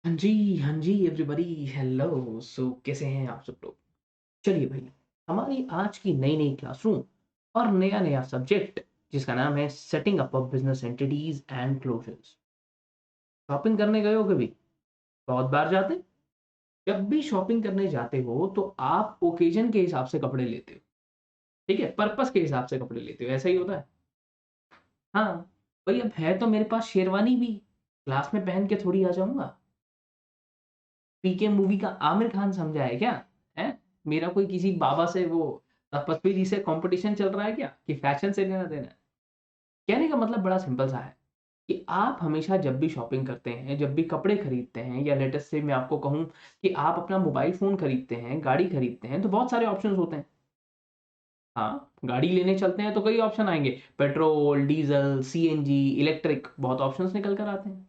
हाँ जी everybody hello. सो कैसे हैं आप सब लोग? चलिए भाई, हमारी आज की नई-नई क्लासरूम और नया-नया सब्जेक्ट जिसका नाम है setting up of business entities and closures. Shopping करने गए हो कभी? बहुत बार जाते? जब भी शॉपिंग करने जाते हो तो आप ओकेज़न के हिसाब से कपड़े लेते हो, ठीक है? पर्पज़ के हिसाब से कपड़े लेते हो, ऐसा ही होता है? हाँ, भई अब है तो मेरे पास शेरवानी भी, क्लास में पहन के थोड़ी आ जाऊँगा। पीके मूवी का आमिर खान समझा है क्या? हैं? मेरा कोई किसी बाबा से वो तपस्वी जी से कॉम्पिटिशन चल रहा है क्या? कि फैशन से लेना-देना है? कहने का मतलब बड़ा सिंपल सा है कि आप हमेशा जब भी शॉपिंग करते हैं, जब भी कपड़े खरीदते हैं या लेट्स से मैं आपको कहूँ कि आप अपना मोबाइल फ़ोन खरीदते हैं, गाड़ी खरीदते हैं, तो बहुत सारे ऑप्शंस होते हैं। हाँ, गाड़ी लेने चलते हैं तो कई ऑप्शन आएँगे, पेट्रोल, डीज़ल, सीएनजी, इलेक्ट्रिक बहुत ऑप्शंस निकल कर आते हैं।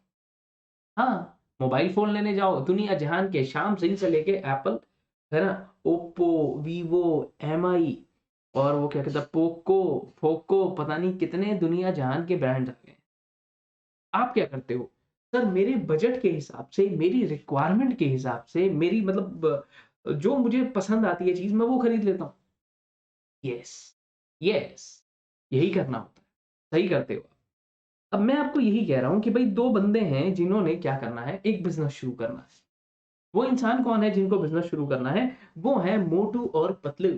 हाँ, मोबाइल फ़ोन लेने जाओ, दुनिया जहान के सैमसंग से लेके एप्पल, है ना? ओप्पो, वीवो, एमआई और वो क्या कहते हैं पोको, फोको पता नहीं कितने दुनिया जहान के ब्रांड्स आ गए हैं। आप क्या करते हो? सर मेरे बजट के हिसाब से, मेरी रिक्वायरमेंट के हिसाब से, मेरी मतलब जो मुझे पसंद आती है चीज़ मैं वो खरीद लेता हूँ। येस, येस, यही करना होता है। सही करते हो आप। अब मैं आपको यही कह रहा हूँ कि भई 2 बंदे हैं जिन्होंने क्या करना है, एक बिज़नेस शुरू करना है। वो इंसान कौन है जिनको बिज़नेस शुरू करना है? वो हैं मोटू और पतलू।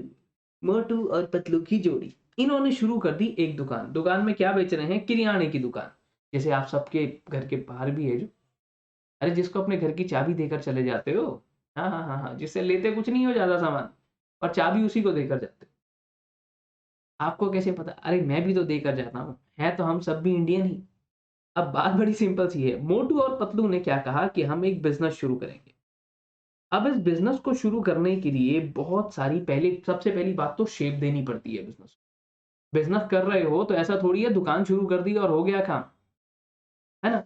मोटू और पतलू की जोड़ी। इन्होंने शुरू कर दी एक दुकान। दुकान में क्या बेच रहे हैं? किरियाने की दुकान। जैसे आप सबके घर के बाहर भी है जो अरे जिसको अपने घर की चाबी देकर चले जाते हो। हाँ, हाँ, हाँ, हाँ, जिससे लेते कुछ नहीं हो ज़्यादा सामान और चाबी उसी को देकर जाते हो। आपको कैसे पता? अरे मैं भी तो देकर जाता हूँ। हैं तो हम सब भी इंडियन ही। अब बात बड़ी सिंपल सी है। मोटू और पतलू ने क्या कहा कि हम एक बिज़नेस शुरू करेंगे। अब इस बिज़नेस को शुरू करने के लिए बहुत सारी पहले सबसे पहली बात तो शेप देनी पड़ती है बिज़नेस को। बिज़नेस कर रहे हो तो ऐसा थोड़ी है दुकान शुरू कर दी और हो गया काम, है ना?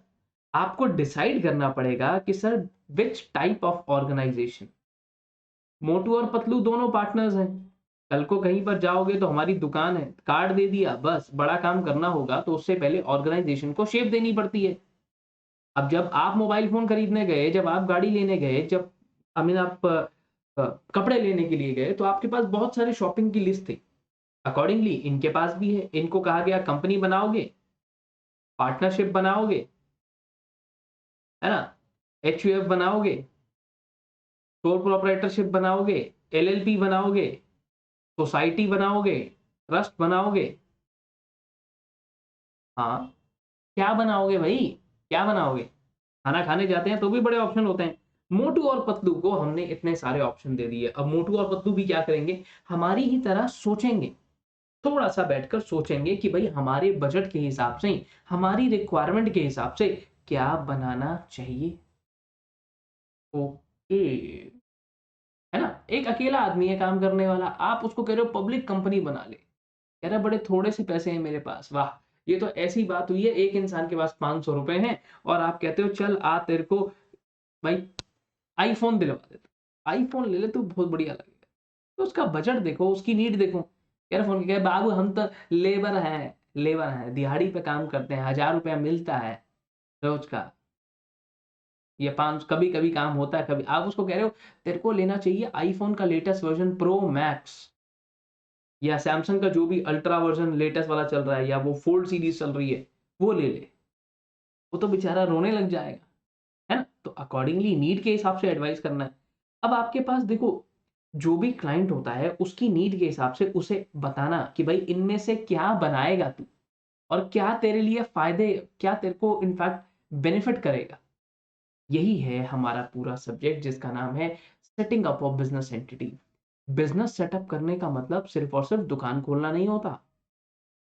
आपको डिसाइड करना पड़ेगा कि sir which type of organization Motu और पतलू दोनों पार्टनर्स हैं। कल को कहीं पर जाओगे तो हमारी दुकान है, कार्ड दे दिया बस बड़ा काम करना होगा तो उससे पहले ऑर्गनाइज़ेशन को शेप देनी पड़ती है। अब जब आप मोबाइल फ़ोन खरीदने गए, जब आप गाड़ी लेने गए, जब आई मीन आप कपड़े लेने के लिए गए, तो आपके पास बहुत सारे शॉपिंग की लिस्ट थी। अकॉर्डिंगली इनके पास भी है। इनको कहा गया कंपनी बनाओगे, पार्टनरशिप बनाओगे, है ना? एचयूएफ बनाओगे, सोल प्रोप्राइटरशिप बनाओगे, एलएलपी बनाओगे, सोसाइटी बनाओगे, ट्रस्ट बनाओगे। हाँ, क्या बनाओगे भई? क्या बनाओगे? खाना खाने जाते हैं तो भी बड़े ऑप्शन होते हैं। मोटू और पतलू को हमने इतने सारे ऑप्शन दे दिए। अब मोटू और पतलू भी क्या करेंगे? हमारी ही तरह सोचेंगे। थोड़ा-सा बैठकर सोचेंगे कि भई हमारे बजट के हिसाब से, हमारी रिक्वायरमेंट के हिसाब से क्या बनाना चाहिए? ओके, है ना? एक अकेला आदमी है काम करने वाला, आप उसको कह रहे हो पब्लिक कंपनी बना ले। कह रहा है बड़े थोड़े से पैसे हैं मेरे पास, वाह! ये तो ऐसी बात हुई है एक इंसान के पास ₹500 हैं और आप कहते हो चल आ तेरे को भाई आईफ़ोन दिलवा देता हूँ। आईफ़ोन ले ले तू बहुत बढ़िया लगेगा। तो उसका बजट देखो, उसकी नीड देखो। ईयरफ़ोन कहे बाबू हम तो लेबर हैं, दिहाड़ी पे काम करते हैं, ₹1000 मिलता है रोज़ का। ये 5 कभी-कभी काम होता है, कभी आप उसको कह रहे हो तेरे को लेना चाहिए आईफ़ोन का लेटेस्ट वर्ज़न प्रो मैक्स या सैमसंग का जो भी अल्ट्रा वर्ज़न लेटेस्ट वाला चल रहा है या वो फोल्ड सीरीज़ चल रही है, वो ले ले। वो तो बेचारा रोने लग जाएगा, है ना? तो अकॉर्डिंगली नीड के हिसाब से एडवाइस करना है। अब आपके पास देखो, जो भी क्लाइंट होता है उसकी नीड के हिसाब से उसे बताना कि भाई इनमें से क्या बनाएगा तू और क्या तेरे लिए फ़ायदे क्या तेरे को इनफैक्ट बेनिफिट करेगा। यही है हमारा पूरा सब्जेक्ट जिसका नाम है setting up of business entity. Business setup करने का मतलब सिर्फ़ और सिर्फ़ दुकान खोलना नहीं होता।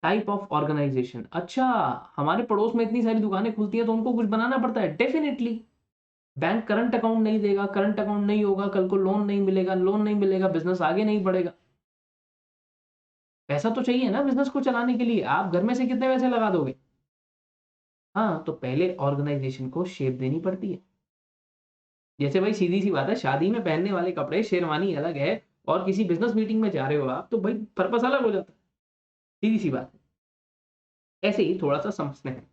टाइप ऑफ ऑर्गनाइज़ेशन अच्छा, हमारे पड़ोस में इतनी सारी दुकानें खुलती हैं तो उनको कुछ बनाना पड़ता है, डेफ़िनिटली। बैंक करंट अकाउंट नहीं देगा, करंट अकाउंट नहीं होगा, कल को लोन नहीं मिलेगा, बिज़नेस आगे नहीं बढ़ेगा। पैसा तो चाहिए ना बिज़नेस को चलाने के लिए, आप घर में से कितने पैसे लगा दोगे? हाँ, तो पहले ऑर्गनाइज़ेशन को शेप देनी पड़ती है। जैसे भाई सीधी-सी बात है, शादी में पहनने वाले कपड़े शेरवानी अलग है और किसी बिज़नेस मीटिंग में जा रहे हो आप, तो भाई पर्पस अलग हो जाता है। सीधी-सी बात है। ऐसे ही थोड़ा-सा समझते हैं।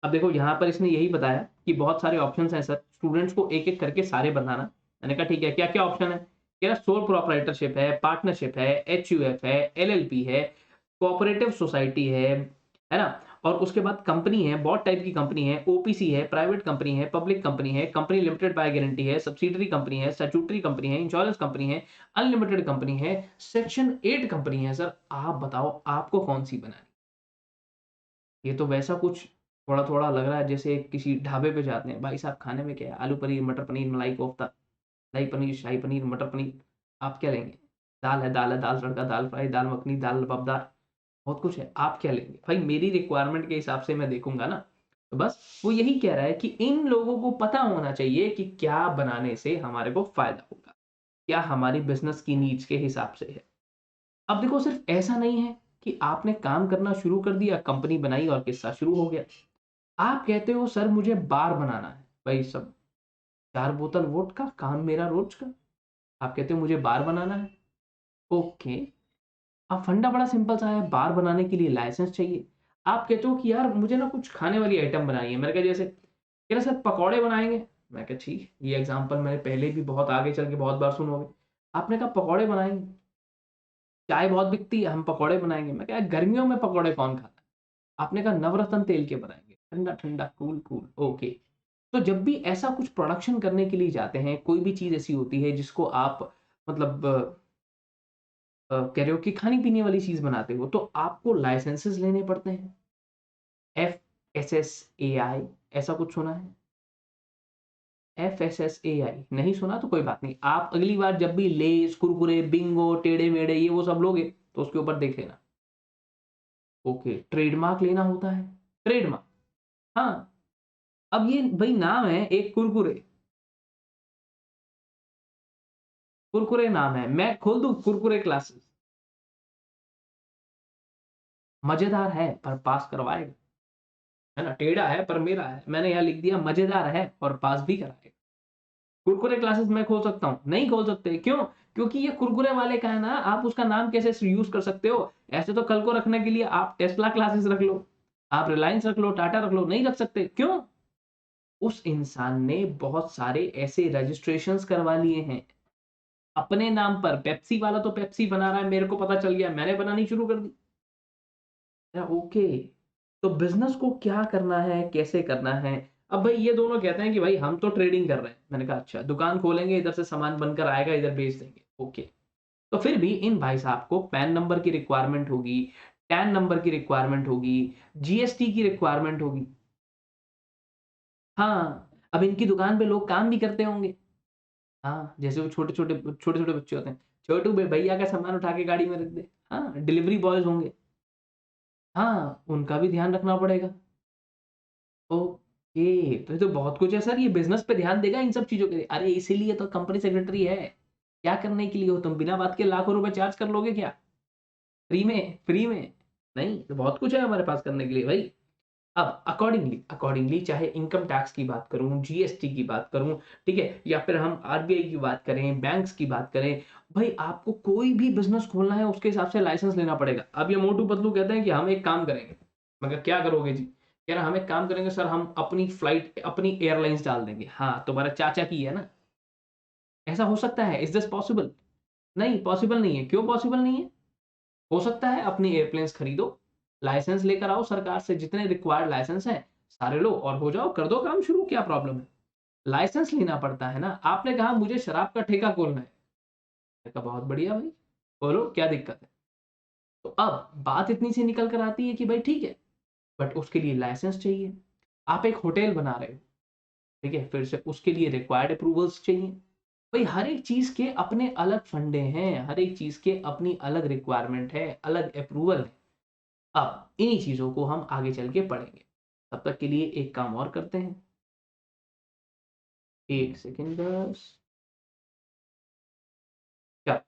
अब देखो यहाँ पर इसने यही बताया कि बहुत सारे ऑप्शंस हैं सर, स्टूडेंट्स को एक-एक करके सारे बताना। मैंने कहा ठीक है, क्या-क्या ऑप्शन है? कह रहा सोल प्रोप्राइटरशिप है, पार्टनरशिप है, एचयूएफ है, एलएलपी है, कोऑपरेटिव सोसाइटी है ना? और उसके बाद कंपनी है, बहुत टाइप की कंपनी है, ओपीसी है, प्राइवेट कंपनी है, पब्लिक कंपनी है, कंपनी लिमिटेड बाय गारंटी है, सब्सिडियरी कंपनी है, स्टैट्यूटरी कंपनी है, इंश्योरेंस कंपनी है, अनलिमिटेड कंपनी है, सेक्शन 8 कंपनी है सर। आप बताओ आपको कौन-सी बनानी? ये तो वैसा कुछ थोड़ा-थोड़ा लग रहा है जैसे किसी ढाबे पे जाते हैं, भाई साहब खाने में क्या है? आलू पनीर, मटर पनीर, मलाई कोफ्ता, दही पनीर, शाही पनीर, मटर पनीर। आप क्या लेंगे? दाल है, दाल तड़का, दाल फ्राई, दाल मखनी, दाल लबाबदार, बहुत कुछ है। आप क्या लेंगे? भाई मेरी रिक्वायरमेंट के हिसाब से मैं देखूँगा ना। तो बस वो यही कह रहा है कि इन लोगों को पता होना चाहिए कि क्या बनाने से हमारे को फ़ायदा होगा, क्या हमारी बिज़नेस की नीड्स के हिसाब से है। अब देखो सिर्फ़ ऐसा नहीं है कि आपने काम करना शुरू कर दिया, कंपनी बनाई और किस्सा शुरू हो गया। आप कहते हो सर मुझे बार बनाना है, भाई सब 4 बोतल वोडका, काम मेरा रोज का। आप कहते हो मुझे बार बनाना है, ओके। अब फंडा बड़ा सिंपल सा है, बार बनाने के लिए लाइसेंस चाहिए। आप कहते हो कि यार मुझे ना कुछ खाने वाली आइटम बनानी है। मैंने कहा जैसे? कह रहे सर पकौड़े बनाएँगे। मैं कहा ठीक है, ये एग्ज़ाम्पल मैंने पहले भी बहुत आगे चल के बहुत बार सुनोगे। आपने कहा पकौड़े बनाएँगे, चाय बहुत बिकती है, हम पकौड़े बनाएँगे। मैं कहा यार गर्मियों में पकौड़े कौन खाता है? आपने कहा नवरत्न तेल के बनाएँगे, ठंडा-ठंडा, कूल-कूल, ओके। तो जब भी ऐसा कुछ प्रोडक्शन करने के लिए जाते हैं, कोई भी चीज़ ऐसी होती है जिसको आप मतलब कह रहे हो कि खाने-पीने वाली चीज़ बनाते हो, तो आपको लाइसेंसेस लेने पड़ते हैं। एफएसएसएआई ऐसा कुछ सुना है? एफएसएसएआई नहीं सुना तो कोई बात नहीं। आप अगली बार जब भी लेज़, कुरकुरे, बिंगो, टेढ़े-मेढ़े ये वो सब लोगे, तो उसके ऊपर देख लेना। ओके, ट्रेडमार्क लेना होता है। ट्रेडमार्क हाँ, अब ये भई नाम है एक कुरकुरे, कुरकुरे नाम है। मैं खोल दूँ कुरकुरे क्लासेस। मज़ेदार है पर पास करवाएगा, है ना? टेढ़ा है पर मेरा है। मैंने यहाँ लिख दिया मज़ेदार है और पास भी कराएगा। कुरकुरे क्लासेस मैं खोल सकता हूँ? नहीं खोल सकते, क्यों? क्योंकि ये कुरकुरे वाले का है ना, आप उसका नाम कैसे यूज़ कर सकते हो? ऐसे तो कल को रखने के लिए आप टेस्ला क्लासेस रख लो, आप रिलायंस रख लो, टाटा रख लो, नहीं रख सकते, क्यों? उस इंसान ने बहुत सारे ऐसे रजिस्ट्रेशंस करवा लिए हैं, अपने नाम पर। पेप्सी वाला तो पेप्सी बना रहा है, मेरे को पता चल गया, मैंने बनानी शुरू कर दी। ओके, तो बिज़नेस को क्या करना है, कैसे करना है? अब भाई ये दोनों कहते हैं कि भाई हम तो ट्रेडिंग कर रहे हैं। मैंने कहा अच्छा, दुकान खोलेंगे, इधर से सामान बनकर आएगा, इधर बेच देंगे। ओके, तो फिर भी इन भाई साहब को पैन नंबर की रिक्वायरमेंट होगी, टैन नंबर की रिक्वायरमेंट होगी, जीएसटी की रिक्वायरमेंट होगी। हाँ, अब इनकी दुकान पे लोग काम भी करते होंगे। हाँ, जैसे वो छोटे-छोटे बच्चे होते हैं। छोटू भैया का सामान उठा के गाड़ी में रख दे। हाँ, डिलिवरी बॉयज़ होंगे। हाँ, उनका भी ध्यान रखना पड़ेगा। ओके, तो ये तो बहुत कुछ है सर, ये बिज़नेस पे ध्यान देगा इन सब चीज़ों के लिए। अरे इसीलिए तो कंपनी सेक्रेटरी है। क्या करने के लिए हो तुम? बिना बात के लाखों रुपए चार्ज कर लोगे क्या? फ्री में? फ्री में? नहीं, तो बहुत कुछ है हमारे पास करने के लिए भई। अब अकॉर्डिंगली अकॉर्डिंगली चाहे इनकम टैक्स की बात करूँ, जीएसटी की बात करूँ, ठीक है? या फिर हम आरबीआई की बात करें, बैंक्स की बात करें, भई आपको कोई भी बिज़नेस खोलना है उसके हिसाब से लाइसेंस लेना पड़ेगा। अब ये मोटू पतलू कहते हैं कि हम एक काम करेंगे। मैं कहा क्या करोगे जी? कह रहा हम एक काम करेंगे सर, हम अपनी फ्लाइट अपनी एयरलाइन्स डाल देंगे। हाँ, तुम्हारा चाचा की है ना? ऐसा हो सकता है? Is this possible? नहीं, पॉसिबल नहीं है। क्यों पॉसिबल नहीं है? हो सकता है अपनी एयरप्लेन्स खरीदो, लाइसेंस लेकर आओ सरकार से, जितने रिक्वायर्ड लाइसेंस हैं, सारे लो और हो जाओ, कर दो काम शुरू, क्या प्रॉब्लम है? लाइसेंस लेना पड़ता है ना। आपने कहा मुझे शराब का ठेका खोलना है। मैंने कहा बहुत बढ़िया भाई, खोलो, क्या दिक्कत है? तो अब बात इतनी सी निकल कर आती है कि भाई ठीक है, बट उसके लिए लाइसेंस चाहिए। आप एक होटल बना रहे हो, ठीक है? फिर से उसके लिए रिक्वायर्ड अप्रूवल्स चाहिए। भाई हर एक चीज़ के अपने अलग फंडे हैं, हर एक चीज़ के अपनी अलग रिक्वायरमेंट है, अलग अप्रूवल है। अब इन्हीं चीज़ों को हम आगे चल के पढ़ेंगे। तब तक के लिए एक काम और करते हैं। 1 सेकंड बस। क्या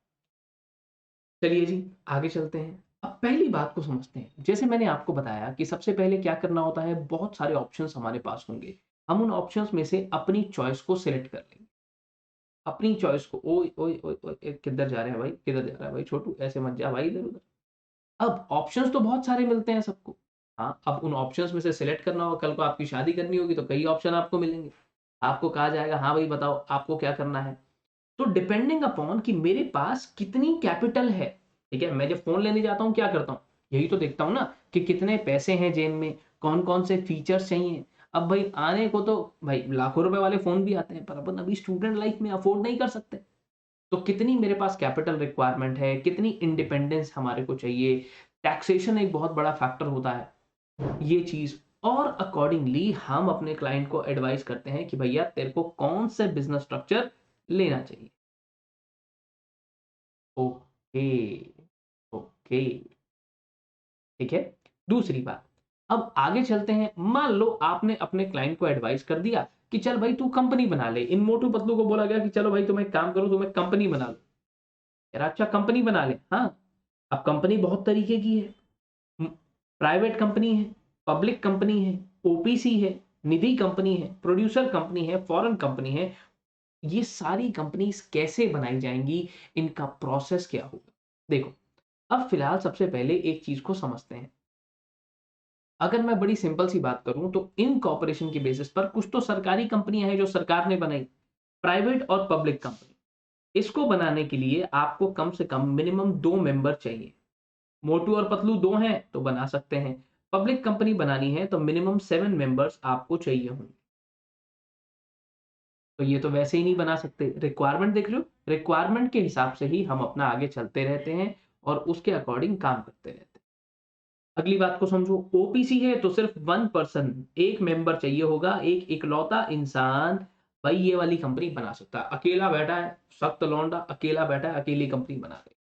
चलिए जी, आगे चलते हैं। अब पहली बात को समझते हैं। जैसे मैंने आपको बताया कि सबसे पहले क्या करना होता है, बहुत सारे ऑप्शंस हमारे पास होंगे। हम उन ऑप्शंस में से अपनी चॉइस को सिलेक्ट कर लेंगे। अपनी चॉइस को ओए, ओए, ओए, ओए, किधर जा रहे हैं भाई? किधर जा रहा है भाई छोटू? ऐसे मत जा भाई इधर-उधर। अब ऑप्शंस तो बहुत सारे मिलते हैं सबको। हाँ, अब उन ऑप्शंस में से सिलेक्ट करना होगा, कल को आपकी शादी करनी होगी तो कई ऑप्शन आपको मिलेंगे। आपको कहा जाएगा हाँ भाई बताओ आपको क्या करना है? तो डिपेंडिंग अपॉन कि मेरे पास कितनी कैपिटल है, ठीक है? मैं जब फ़ोन लेने जाता हूँ क्या करता हूँ? यही तो देखता हूँ ना कि कितने पैसे हैं जेब में, कौन-कौन से फीचर्स चाहिए। अब भाई आने को तो भाई लाखों रुपए वाले फ़ोन भी आते हैं, पर अपन अभी स्टूडेंट लाइफ़ में अफ़ोर्ड नहीं कर सकते। तो कितनी मेरे पास कैपिटल रिक्वायरमेंट है, कितनी इंडिपेंडेंस हमारे को चाहिए, टैक्सेशन एक बहुत बड़ा फैक्टर होता है, ये चीज़। और अकॉर्डिंगली हम अपने क्लाइंट को एडवाइस करते हैं कि भैया तेरे को कौन से बिज़नेस स्ट्रक्चर लेना चाहिए। ओके, ओके, ठीक है। दूसरी बात, अब आगे चलते हैं। मान लो आपने अपने क्लाइंट को एडवाइस कर दिया कि चल भाई तू कंपनी बना ले। इन मोटू पतलू को बोला गया कि चलो भाई तुम एक काम करो, तुम एक कंपनी बना लो। यार अच्छा कंपनी बना ले, हाँ। अब कंपनी बहुत तरीके की है। प्राइवेट कंपनी है, पब्लिक कंपनी है, ओपीसी है, निधि कंपनी है, प्रोड्यूसर कंपनी है, फॉरेन कंपनी है। ये सारी कंपनीज़ कैसे बनाई जाएँगी, इनका प्रोसेस क्या होगा? देखो, अब फिलहाल सबसे पहले एक चीज़ को समझते हैं। अगर मैं बड़ी सिंपल सी बात करूँ तो इनकॉर्पोरेशन के बेसिस पर कुछ तो सरकारी कंपनियाँ हैं जो सरकार ने बनाई, प्राइवेट और पब्लिक कंपनी। इसको बनाने के लिए आपको कम से कम मिनिमम 2 मेंबर चाहिए। मोटू और पतलू 2 हैं तो बना सकते हैं। पब्लिक कंपनी बनानी है तो मिनिमम 7 मेंबर्स आपको चाहिए होंगे। तो ये तो वैसे ही नहीं बना सकते। रिक्वायरमेंट देख रहे हो? रिक्वायरमेंट के हिसाब से ही हम अपना आगे चलते रहते हैं और उसके अकॉर्डिंग काम करते रहते हैं। अगली बात को समझो, ओपीसी है तो सिर्फ 1 पर्सन, 1 मेंबर चाहिए होगा, एक इकलौता इंसान भाई ये वाली कंपनी बना सकता है। अकेला बैठा है, सख्त लौंडा अकेला बैठा है, अकेली कंपनी बना दे।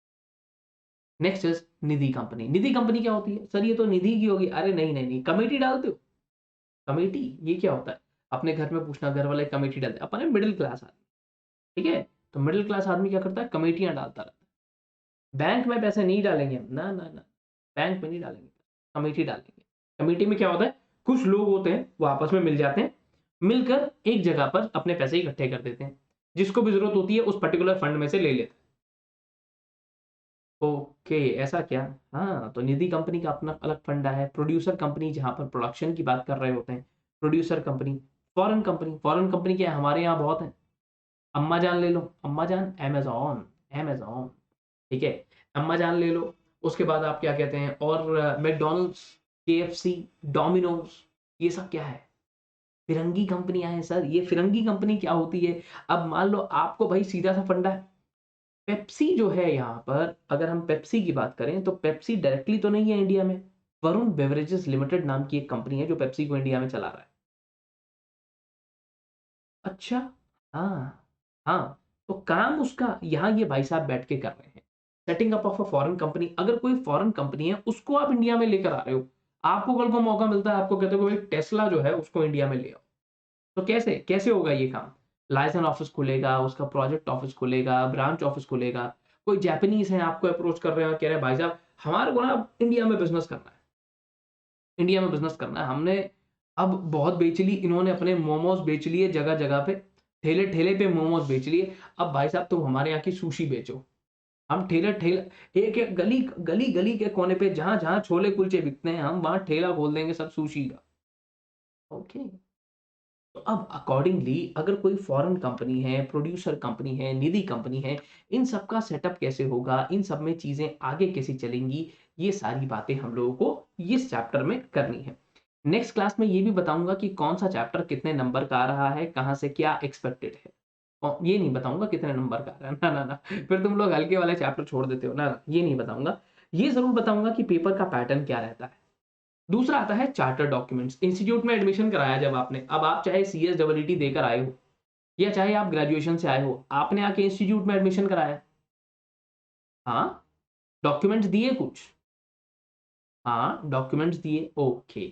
Next is Nidhi company. Nidhi company क्या होती है? सर ये तो निधि की होगी। अरे नहीं, नहीं, नहीं, कमेटी डालते हो? कमेटी ये क्या होता है? अपने घर में पूछना, घर वाले कमेटी डालते हैं। अपन है मिडल क्लास आदमी, ठीक है? तो मिडल क्लास आदमी क्या करता है? कमेटियाँ डालता रहता है। बैंक में पैसे नहीं डालेंगे हम, ना, ना, ना, बैंक में नहीं डालेंगे, कमेटी डालेंगे। कमेटी में क्या होता है? कुछ लोग होते हैं, वो आपस में मिल जाते हैं, मिलकर एक जगह पर अपने पैसे इकट्ठे कर देते हैं। जिसको भी ज़रूरत होती है उस पर्टिकुलर फंड में से ले लेते हैं। ओके, ऐसा क्या? हाँ, तो निधि कंपनी का अपना अलग फंडा है। प्रोड्यूसर कंपनी जहाँ पर प्रोडक्शन की बात कर रहे होते हैं, प्रोड्यूसर कंपनी। फॉरेन कंपनी क्या है? हमारे यहाँ बहुत है। अम्मा जान ले लो, अम्मा जान अमेज़न, अमेज़न, ठीक है? अम्मा जान ले लो, उसके बाद आप क्या कहते हैं और मैकडॉनल्ड्स, केएफसी, डोमिनोज़, ये सब क्या है? फिरंगी कंपनियाँ हैं सर। ये फिरंगी कंपनी क्या होती है? अब मान लो आपको भाई सीधा-सा फंडा है। पेप्सी जो है यहाँ पर, अगर हम पेप्सी की बात करें तो पेप्सी डायरेक्टली तो नहीं है इंडिया में। वरुण बेवरेजेस लिमिटेड नाम की एक कंपनी है जो पेप्सी को इंडिया में चला रहा है। अच्छा, हाँ, हाँ, तो काम उसका यहाँ ये भाई साहब बैठ के कर रहे हैं। Setting up of a foreign company. अगर कोई फॉरेन कंपनी है उसको आप इंडिया में लेकर आ रहे हो। आपको कल को मौका मिलता है, आपको कहते हो कि भाई टेस्ला जो है उसको इंडिया में ले आओ। तो कैसे कैसे होगा ये काम? लाइसेंस ऑफिस खुलेगा, उसका प्रोजेक्ट ऑफिस खुलेगा, ब्रांच ऑफिस खुलेगा। कोई जापानीज़ हैं आपको अप्रोच कर रहे हैं और कह रहे हैं भाई साहब हमारे को ना इंडिया में बिज़नेस करना है। इंडिया में बिज़नेस करना है। हमने अब बहुत बेच ली, इन्होंने अपने मोमोज़ बेच लिए जगह-जगह पे। ठेले-ठेले पे मोमोज़ बेच लिए। अब भाई साहब तुम हमारे यहाँ की सुशी बेचो। हम ठेला-ठेला एक-एक गली-गली के कोने पे जहाँ-जहाँ छोले-कुलचे बिकते हैं, हम वहाँ ठेला खोल देंगे सर सुशी का। ओके। तो अब अकॉर्डिंगली अगर कोई फॉरेन कंपनी है, प्रोड्यूसर कंपनी है, निधि कंपनी है, इन सब का सेटअप कैसे होगा, इन सब में चीज़ें आगे कैसे चलेंगी, ये सारी बातें हम लोगों को इस चैप्टर में करनी है। नेक्स्ट क्लास में ये भी बताऊँगा कि कौन-सा चैप्टर कितने नंबर का आ रहा है, कहाँ से क्या एक्सपेक्टेड है। ये नहीं बताऊँगा कितने नंबर का आ रहा है, ना, ना, ना, फिर तुम लोग हल्के वाले चैप्टर छोड़ देते हो, ना, ना, ये नहीं बताऊँगा। ये ज़रूर बताऊँगा कि पेपर का पैटर्न क्या रहता है। दूसरा आता है चार्टर डॉक्यूमेंट्स। इंस्टीट्यूट में एडमिशन कराया जब आपने, अब आप चाहे सीएसडब्ल्यूटी देकर आए हो या चाहे आप ग्रेजुएशन से आए हो, आपने आके इंस्टीट्यूट में एडमिशन कराया। हाँ, डॉक्यूमेंट्स दिए कुछ? हाँ, डॉक्यूमेंट्स दिए, ओके।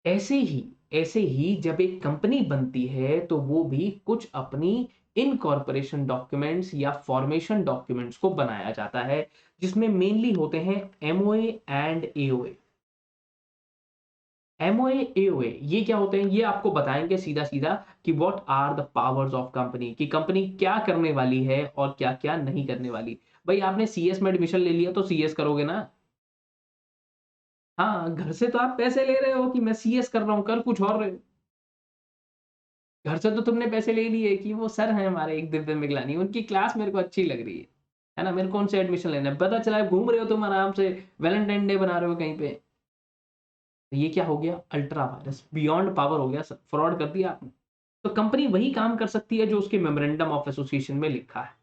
ऐसे ही जब एक कंपनी बनती है तो वो भी कुछ अपनी इनकॉर्पोरेशन डॉक्यूमेंट्स या फॉर्मेशन डॉक्यूमेंट्स को बनाया जाता है, जिसमें मेनली होते हैं MOA and AOA. MOA, AOA ये क्या होते हैं? ये आपको बताएँगे सीधा-सीधा कि what are the powers of company, कि कंपनी क्या करने वाली है और क्या-क्या नहीं करने वाली। भई आपने सीएस में एडमिशन ले लिया तो सीएस करोगे ना? हाँ, घर से तो आप पैसे ले रहे हो कि मैं सीएस कर रहा हूँ, कर कुछ और रहे हो। घर से तो तुमने पैसे ले लिए कि वो सर हैं हमारे एक दिव्य मिगलानी, उनकी क्लास मेरे को अच्छी लग रही है ना? मेरे को उनसे एडमिशन लेना है। पता चला है घूम रहे हो तुम आराम से, वैलेंटाइन डे बना रहे हो कहीं पे। तो ये क्या हो गया? अल्ट्रा वायरस, बियॉन्ड पावर हो गया सर, फ्रॉड कर दिया आपने। तो कंपनी वही काम कर सकती है जो उसके मेमोरेंडम ऑफ एसोसिएशन में लिखा है।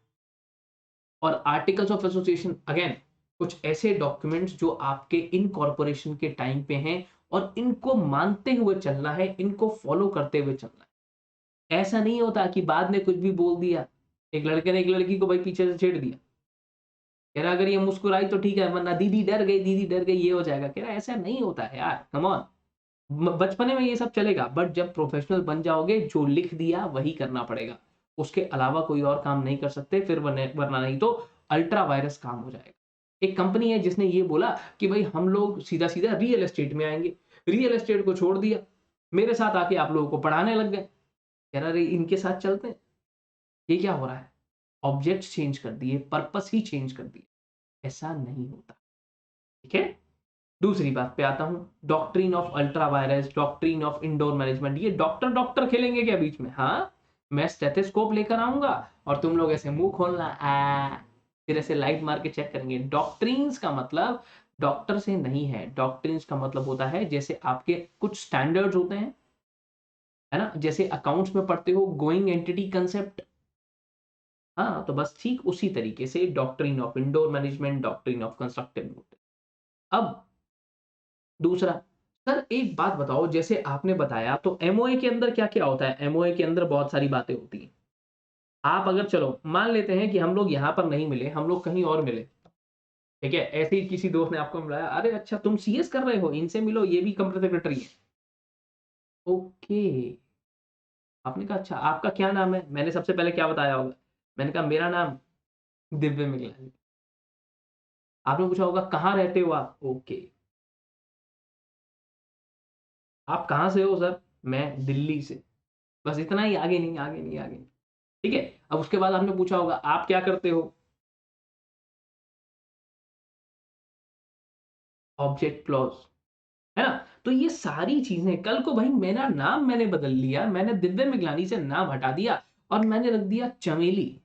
और आर्टिकल्स ऑफ एसोसिएशन अगेन कुछ ऐसे डॉक्यूमेंट्स जो आपके इनकॉर्पोरेशन के टाइम पे हैं और इनको मानते हुए चलना है, इनको फॉलो करते हुए चलना है। ऐसा नहीं होता कि बाद में कुछ भी बोल दिया। एक लड़के ने एक लड़की को भाई पीछे से छेड़ दिया। कह रहा अगर ये मुस्कुराई तो ठीक है, वरना दीदी डर गई, ये हो जाएगा। कह रहा ऐसा नहीं होता है यार, कम ऑन। बचपने में ये सब चलेगा, बट जब प्रोफेशनल बन जाओगे, जो लिख दिया वही करना पड़ेगा। उसके अलावा कोई और काम नहीं कर सकते, फिर वरना नहीं तो अल्ट्रा वायरस काम हो जाएगा। एक कंपनी है जिसने ये बोला कि भाई हम लोग सीधा सीधा रियल एस्टेट में आएंगे। रियल एस्टेट को छोड़ दिया, मेरे साथ आके आप लोगों को पढ़ाने लग गए। कह रहा अरे इनके साथ चलते हैं। ये क्या हो रहा है? ऑब्जेक्ट चेंज कर दिए, पर्पस ही चेंज कर दिए। ऐसा नहीं होता। ठीक है। दूसरी बात पे आता हूं, doctrine of ultra vires, doctrine of indoor management. ये डॉक्टर डॉक्टर खेलेंगे क्या बीच में? हाँ, मैं स्टेथोस्कोप लेकर आऊंगा और तुम लोग ऐसे मुंह खोलना फिर ऐसे लाइट मार के चेक करेंगे। डॉक्ट्रिन्स का मतलब डॉक्टर से नहीं है। डॉक्ट्रिन्स का मतलब होता है जैसे आपके कुछ स्टैंडर्ड्स होते हैं, है ना? जैसे अकाउंट्स में पढ़ते हो गोइंग एंटिटी कंसेप्ट। हाँ, तो बस ठीक उसी तरीके से doctrine of indoor management, doctrine of constructive. अब दूसरा, सर एक बात बताओ, जैसे आपने बताया तो एमओए के अंदर क्या-क्या होता है? एमओए के अंदर बहुत सारी बातें होती हैं। आप अगर चलो मान लेते हैं कि हम लोग यहाँ पर नहीं मिले, हम लोग कहीं और मिले, ठीक है? ऐसे ही किसी दोस्त ने आपको मिलाया, "अरे अच्छा तुम सीएस कर रहे हो, इनसे मिलो, ये भी कंपनी सेक्रेटरी है।" ओके। आपने कहा अच्छा आपका क्या नाम है? मैंने सबसे पहले क्या बताया होगा? मैंने कहा मेरा नाम दिव्य मिगलानी। आपने पूछा होगा कहाँ रहते हो आप? ओके। आप कहाँ से हो सर? मैं दिल्ली से। बस इतना ही, आगे नहीं, आगे नहीं, आगे नहीं। ठीक है? अब उसके बाद आपने पूछा होगा आप क्या करते हो? ऑब्जेक्ट क्लॉज़, है ना? तो ये सारी चीज़ें, कल को भाई मेरा नाम मैंने बदल लिया, मैंने दिव्य मिगलानी से नाम हटा दिया और मैंने रख दिया चमेली।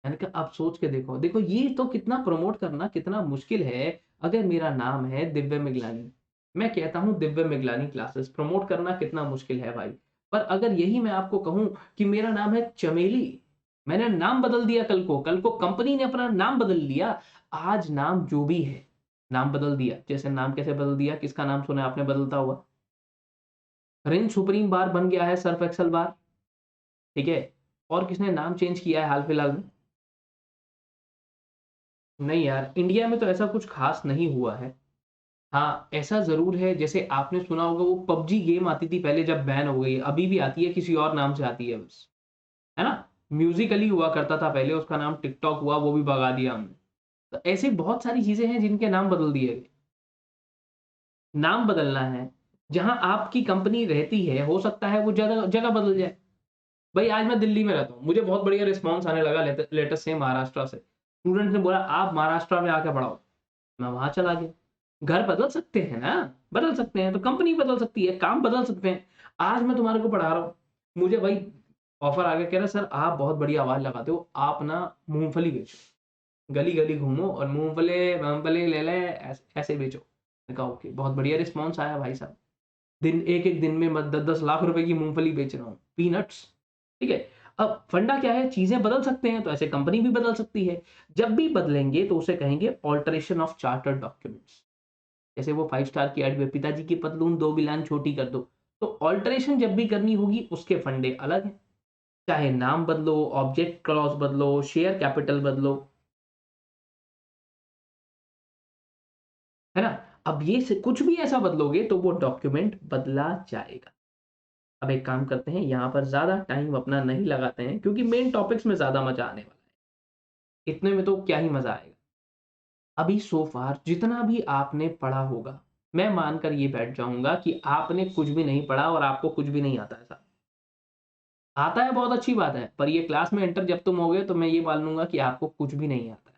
मैंने कहा अब सोच के देखो, देखो ये तो कितना प्रमोट करना कितना मुश्किल है। अगर मेरा नाम है दिव्य मिगलानी, मैं कहता हूँ दिव्य मिगलानी क्लासेस, प्रमोट करना कितना मुश्किल है भाई। पर अगर यही मैं आपको कहूँ कि मेरा नाम है चमेली, मैंने नाम बदल दिया कल को कंपनी ने अपना नाम बदल लिया। आज नाम जो भी है, नाम बदल दिया। जैसे नाम कैसे बदल दिया? किसका नाम सुना है आपने बदलता हुआ? रेंज सुप्रीम बार बन गया है सर्फ एक्सेल बार, ठीक है? और किसने नाम चेंज किया है हाल-फिलहाल में? नहीं यार, इंडिया में तो ऐसा कुछ खास नहीं हुआ है। हाँ, ऐसा ज़रूर है, जैसे आपने सुना होगा वो पबजी गेम आती थी पहले, जब बैन हो गई, अभी भी आती है, किसी और नाम से आती है बस, है ना? म्यूजिकली हुआ करता था पहले, उसका नाम टिकटॉक हुआ, वो भी भगा दिया हमने। तो ऐसी बहुत सारी चीज़ें हैं जिनके नाम बदल दिए गए। नाम बदलना है, जहाँ आपकी कंपनी रहती है, हो सकता है वो जगह जगह बदल जाए। भाई आज मैं दिल्ली में रहता हूँ, मुझे बहुत बढ़िया रिस्पॉन्स आने लगा लेटेस्ट से महाराष्ट्र से। स्टूडेंट ने बोला आप महाराष्ट्र में आके पढ़ाओ, मैं वहाँ चला गया। घर बदल सकते हैं ना, बदल सकते हैं, तो कंपनी बदल सकती है, काम बदल सकते हैं। आज मैं तुम्हारे को पढ़ा रहा हूँ, मुझे भाई ऑफर आ गया, कह रहा सर आप बहुत बढ़िया आवाज़ लगाते हो, आप ना मूँगफली बेचो। गली-गली घूमो और मूँगफली मूँगफली ले लें, ऐसे बेचो। मैंने कहा ओके, बहुत बढ़िया रिस्पॉन्स आया भाई साहब। दिन एक-एक दिन में मैं 10-10 लाख रुपए की मूँगफली बेच रहा हूँ, पीनट्स। ठीक है? अब फंडा क्या है, चीज़ें बदल सकते हैं, तो ऐसे कंपनी भी बदल सकती है। जब भी बदलेंगे तो उसे कहेंगे अल्टरेशन ऑफ चार्टर्ड डॉक्यूमेंट्स। जैसे वो 5 स्टार की एड में पिताजी की पतलून 2 बिलान छोटी कर दो। तो अल्टरेशन जब भी करनी होगी उसके फंडे अलग हैं। चाहे नाम बदलो, ऑब्जेक्ट क्लॉज़ बदलो, शेयर कैपिटल बदलो, है ना? अब ये से कुछ भी ऐसा बदलोगे तो वो डॉक्यूमेंट बदला जाएगा। अब एक काम करते हैं, यहाँ पर ज़्यादा टाइम अपना नहीं लगाते हैं क्योंकि मेन टॉपिक्स में ज़्यादा मज़ा आने वाला है। इतने में तो क्या ही मज़ा आएगा। अभी सो फार जितना भी आपने पढ़ा होगा, मैं मानकर ये बैठ जाऊँगा कि आपने कुछ भी नहीं पढ़ा और आपको कुछ भी नहीं आता है साहब। आता है बहुत अच्छी बात है, पर ये क्लास में एंटर जब तुम होगे तो मैं ये मान लूँगा कि आपको कुछ भी नहीं आता है।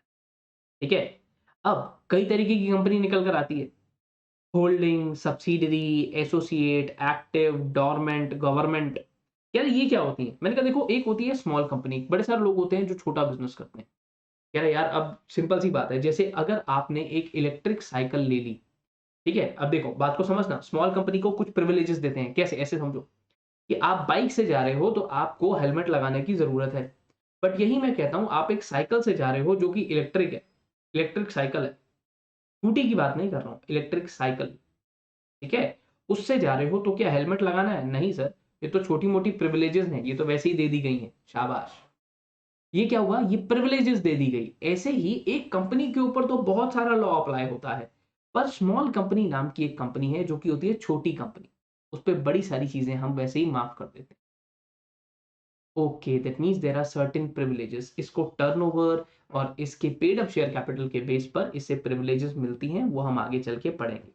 ठीक है? अब कई तरीके की कंपनी निकल कर आती है। Holding, subsidiary, associate, active, dormant, government. यार ये क्या होती है? मैंने कहा देखो, एक होती है स्मॉल कंपनी, बड़े सारे लोग होते हैं जो छोटा बिज़नेस करते हैं। कह रहे यार अब सिंपल सी बात है, जैसे अगर आपने एक इलेक्ट्रिक साइकिल ले ली, ठीक है? अब देखो बात को समझना, स्मॉल कंपनी को कुछ प्रिविलेजेस देते हैं, कैसे? ऐसे समझो कि आप बाइक से जा रहे हो तो आपको हेलमेट लगाने की ज़रूरत है। बट यही मैं कहता हूँ, आप एक साइकिल से जा रहे हो जो कि इलेक्ट्रिक है, इलेक्ट्रिक साइकिल है, स्कूटी की बात नहीं कर रहा हूँ, इलेक्ट्रिक साइकिल, ठीक है? उससे जा रहे हो तो क्या हेलमेट लगाना है? नहीं सर, ये तो छोटी-मोटी प्रिविलेजेस हैं, ये तो वैसे ही दे दी गई हैं, शाबाश। ये क्या हुआ? ये प्रिविलेजेस दे दी गई। ऐसे ही एक कंपनी के ऊपर तो बहुत सारा लॉ अप्लाई होता है, पर स्मॉल कंपनी नाम की एक कंपनी है जो कि होती है छोटी कंपनी, उस पे बड़ी सारी चीज़ें हम वैसे ही माफ़ कर देते हैं। Okay, that means there are certain privileges. इसको टर्नओवर और इसके पेड अप शेयर कैपिटल के बेस पर इससे प्रिविलेजेस मिलती हैं, वो हम आगे चल के पढ़ेंगे।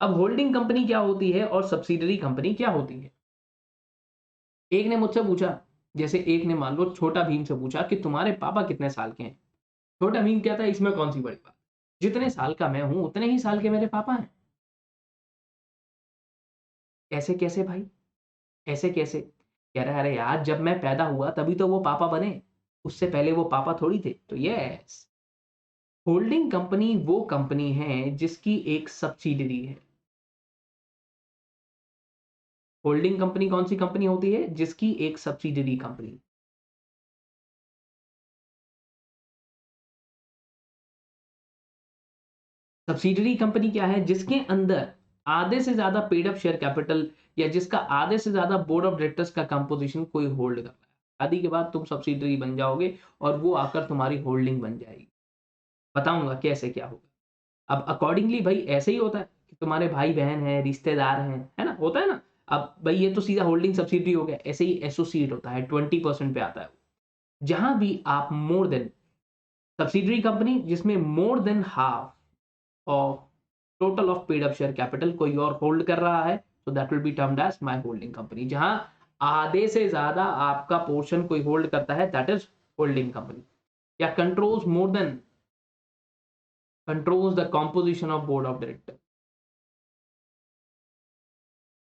अब होल्डिंग कंपनी क्या होती है और सब्सिडियरी कंपनी क्या होती है? एक ने मुझसे पूछा, जैसे एक ने मान लो छोटा भीम से पूछा कि तुम्हारे पापा कितने साल के हैं? छोटा भीम कहता है इसमें कौन सी बड़ी बात? जितने साल का मैं हूँ उतने ही साल के मेरे पापा हैं। ऐसे कैसे भाई? ऐसे कैसे? कह रहा है अरे यार जब मैं पैदा हुआ तभी तो वो पापा बने। उससे पहले वो पापा थोड़ी थे। तो यस, होल्डिंग कंपनी वो कंपनी है जिसकी एक सब्सिडियरी है। होल्डिंग कंपनी कौन सी कंपनी होती है? जिसकी एक सब्सिडियरी कंपनी। सब्सिडियरी कंपनी क्या है? जिसके अंदर आधे से ज़्यादा पेड अप शेयर कैपिटल या जिसका आधे से ज़्यादा बोर्ड ऑफ डायरेक्टर्स का कंपोज़िशन कोई होल्ड कर रहा है। शादी के बाद तुम सब्सिडियरी बन जाओगे और वो आकर तुम्हारी होल्डिंग बन जाएगी। बताऊँगा कैसे क्या होगा। अब अकॉर्डिंगली भाई ऐसे ही होता है कि तुम्हारे भाई-बहन हैं, रिश्तेदार हैं, है ना? होता है ना? अब भई ये तो सीधा होल्डिंग सब्सिडियरी हो गया। ऐसे ही एसोसिएट होता है, 20% पे आता है। जहाँ भी आप मोर देन सब्सिडियरी कंपनी जिसमें more than half of total of paid up share capital कोई और होल्ड कर रहा है, so that will be termed as my holding company। जहां आधे से ज्यादा आपका पोर्शन कोई होल्ड करता है, दैट इज होल्डिंग कंपनी। या controls more than controls the composition of board of director,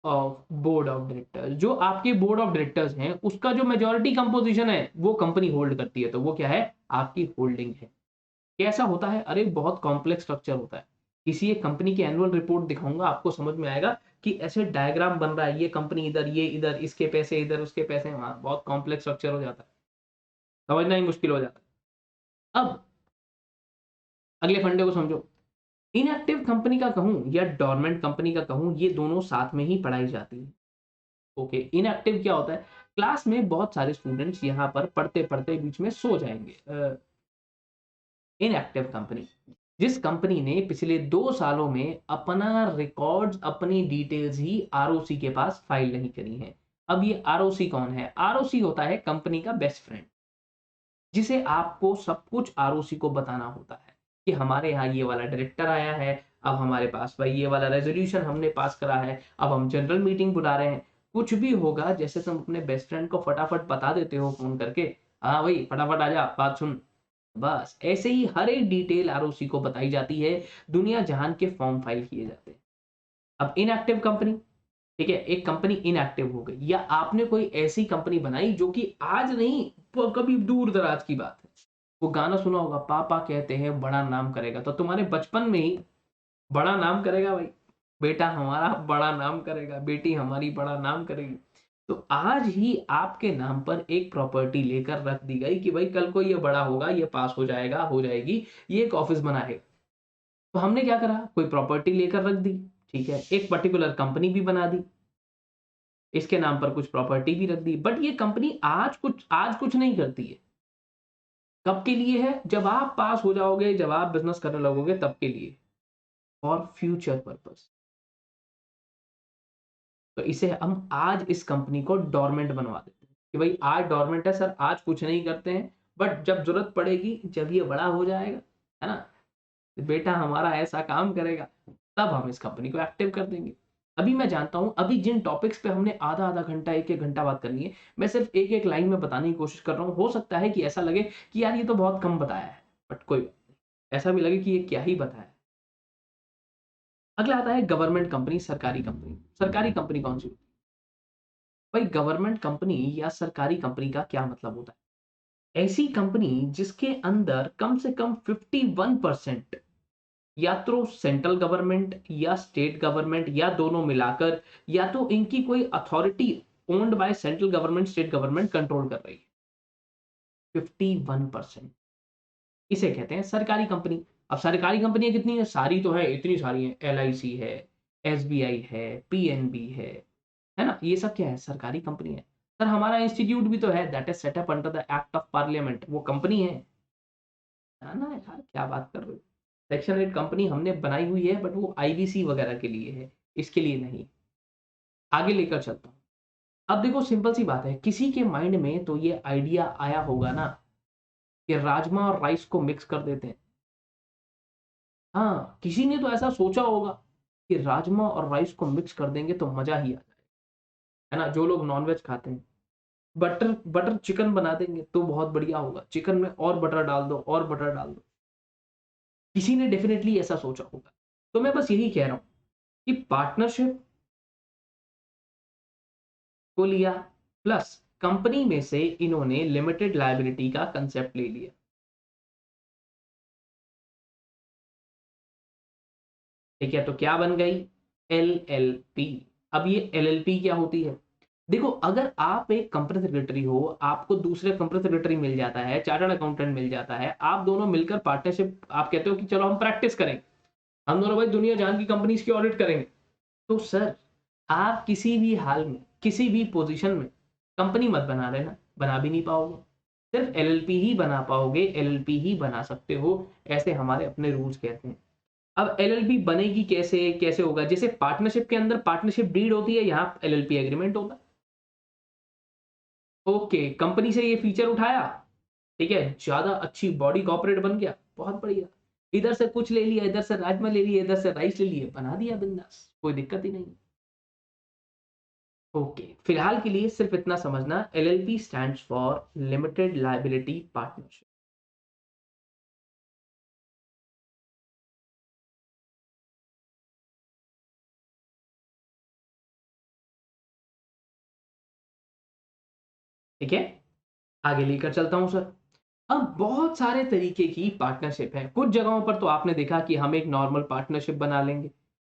of board of director. जो आपके बोर्ड ऑफ डायरेक्टर्स हैं उसका जो मेजोरिटी कंपोजिशन है वो कंपनी होल्ड करती है, तो वो क्या है? आपकी होल्डिंग है। कैसा होता है? अरे बहुत कॉम्प्लेक्स स्ट्रक्चर होता है। किसी एक कंपनी की एनुअल रिपोर्ट दिखाऊँगा, आपको समझ में आएगा कि ऐसे डायग्राम बन रहा है, ये कंपनी इधर, ये इधर, इसके पैसे इधर, उसके पैसे वहाँ, बहुत कॉम्प्लेक्स स्ट्रक्चर हो जाता है। समझना ही मुश्किल हो जाता है। अब अगले फंडे को समझो। इनएक्टिव कंपनी का कहूँ या डोरमेंट कंपनी का कहूँ, ये दोनों साथ में ही पढ़ाई जाती हैं। ओके, इनएक्टिव क्या होता है? क्लास में बहुत सारे स्टूडेंट्स यहाँ पर पढ़ते-पढ़ते बीच में सो जाएँगे। इनएक्टिव कंपनी, जिस कंपनी ने पिछले 2 सालों में अपना रिकॉर्ड्स, अपनी डिटेल्स ही आरओसी के पास फाइल नहीं करी हैं। अब ये आरओसी कौन है? आरओसी होता है कंपनी का बेस्ट फ्रेंड, जिसे आपको सब कुछ आरओसी को बताना होता है कि हमारे यहाँ ये वाला डायरेक्टर आया है, अब हमारे पास भाई ये वाला रेज़ोल्यूशन हमने पास करा है, अब हम जनरल मीटिंग बुला रहे हैं। कुछ भी होगा जैसे तुम अपने बेस्ट फ्रेंड को फटाफट बता देते हो फ़ोन करके, हाँ भाई फटाफट आ जा, बात सुन। बस ऐसे ही हर एक डिटेल आरओसी को बताई जाती है, दुनिया जहान के फॉर्म फाइल किए जाते हैं। अब इनएक्टिव कंपनी, ठीक है, एक कंपनी इनएक्टिव हो गई या आपने कोई ऐसी कंपनी बनाई जो कि आज नहीं, कभी दूर दराज की बात है। वो गाना सुना होगा, पापा कहते हैं बड़ा नाम करेगा, तो तुम्हारे बचपन में ही बड़ा नाम करेगा भाई, बेटा हमारा बड़ा नाम करेगा, बेटी हमारी बड़ा नाम करेगी। तो आज ही आपके नाम पर एक प्रॉपर्टी लेकर रख दी गई कि भाई कल को ये बड़ा होगा, ये पास हो जाएगा, हो जाएगी, ये एक ऑफिस बनाएगा। तो हमने क्या करा? कोई प्रॉपर्टी लेकर रख दी, ठीक है, एक पर्टिकुलर कंपनी भी बना दी, इसके नाम पर कुछ प्रॉपर्टी भी रख दी। बट ये कंपनी आज कुछ नहीं करती है। कब के लिए है? जब आप पास हो जाओगे, जब आप बिजनेस करने लगोगे तब के लिए, फॉर फ्यूचर पर्पस। तो इसे हम आज इस कंपनी को डोरमेंट बनवा देते हैं कि भाई आज डोरमेंट है सर, आज कुछ नहीं करते हैं, बट जब जरूरत पड़ेगी, जब ये बड़ा हो जाएगा, है ना, बेटा हमारा ऐसा काम करेगा, तब हम इस कंपनी को एक्टिव कर देंगे। अभी मैं जानता हूँ, अभी जिन टॉपिक्स पे हमने आधा-आधा घंटा, 1-1 घंटा बात करनी है, मैं सिर्फ एक-एक लाइन में बताने की कोशिश कर रहा हूँ। हो सकता है कि ऐसा लगे कि यार ये तो बहुत कम बताया है, बट कोई बात नहीं। ऐसा भी लगे कि ये क्या ही बताया है। अगला आता है गवर्नमेंट कंपनी, सरकारी कंपनी। सरकारी कंपनी कौन सी होती है? भाई गवर्नमेंट कंपनी या सरकारी कंपनी का क्या मतलब होता है? ऐसी कंपनी जिसके अंदर कम से कम 51% या तो सेंट्रल गवर्नमेंट या स्टेट गवर्नमेंट या दोनों मिलाकर, या तो इनकी कोई authority owned by central government, state government control कर रही है। 51% इसे कहते हैं सरकारी कंपनी। अब सरकारी कंपनियां कितनी है? सारी तो है, इतनी सारी है। LIC है, SBI है, PNB है ना? ये सब क्या है? सरकारी कंपनी है। सर हमारा इंस्टीट्यूट भी तो है, that is setup under the act of parliament, वो कंपनी है ना यार, क्या बात कर रहे हो? सेक्शन 8 कंपनी हमने बनाई हुई है, बट वो IBC वगैरह के लिए है, इसके लिए नहीं। आगे लेकर चलता हूँ। अब देखो सिंपल सी बात है, किसी के माइंड में तो ये आइडिया आया होगा ना कि राजमा और राइस को मिक्स कर देते हैं। हाँ, किसी ने तो ऐसा सोचा होगा कि राजमा और राइस को मिक्स कर देंगे तो मजा ही आ जाए, है ना? जो लोग नॉनवेज खाते हैं, बटर बटर चिकन बना देंगे तो बहुत बढ़िया होगा, चिकन में और बटर डाल दो और बटर डाल दो। किसी ने डेफिनेटली ऐसा सोचा होगा। तो मैं बस यही कह रहा हूं कि पार्टनरशिप को लिया, प्लस कंपनी में से इन्होंने लिमिटेड लायबिलिटी का कंसेप्ट ले लिया। ठीक है, तो क्या बन गई? LLP। अब ये LLP क्या होती है? देखो, अगर आप एक कंपनी सेक्रेटरी हो, आपको दूसरे कंपनी सेक्रेटरी मिल जाता है, चार्टर्ड अकाउंटेंट मिल जाता है, आप दोनों मिलकर पार्टनरशिप, आप कहते हो कि चलो हम प्रैक्टिस करें, हम दोनों भाई दुनिया जान की कंपनीज की ऑडिट करेंगे। तो सर, आप किसी भी हाल में, किसी भी पोजीशन में कंपनी मत बना लेना, बना भी नहीं पाओगे। सिर्फ LLP ही बना पाओगे, LLP ही बना सकते हो, ऐसे हमारे अपने रूल्स कहते हैं। अब LLP बनेगी कैसे, कैसे होगा? जैसे पार्टनरशिप के अंदर पार्टनरशिप डीड होती है, यहाँ LLP एग्रीमेंट होगा। ओके, कंपनी से ये फीचर उठाया, ठीक है, ज्यादा अच्छी बॉडी कॉर्पोरेट बन गया, बहुत बढ़िया। इधर से कुछ ले लिया, इधर से राजमा ले लिए, इधर से राइस ले लिए, बना दिया बिंदास, कोई दिक्कत ही नहीं। ओके, फिलहाल के लिए सिर्फ इतना समझना, LLP stands for limited liability partnership. ठीक है, आगे लेकर चलता हूं सर। अब बहुत सारे तरीके की पार्टनरशिप है। कुछ जगहों पर तो आपने देखा कि हम एक नॉर्मल पार्टनरशिप बना लेंगे।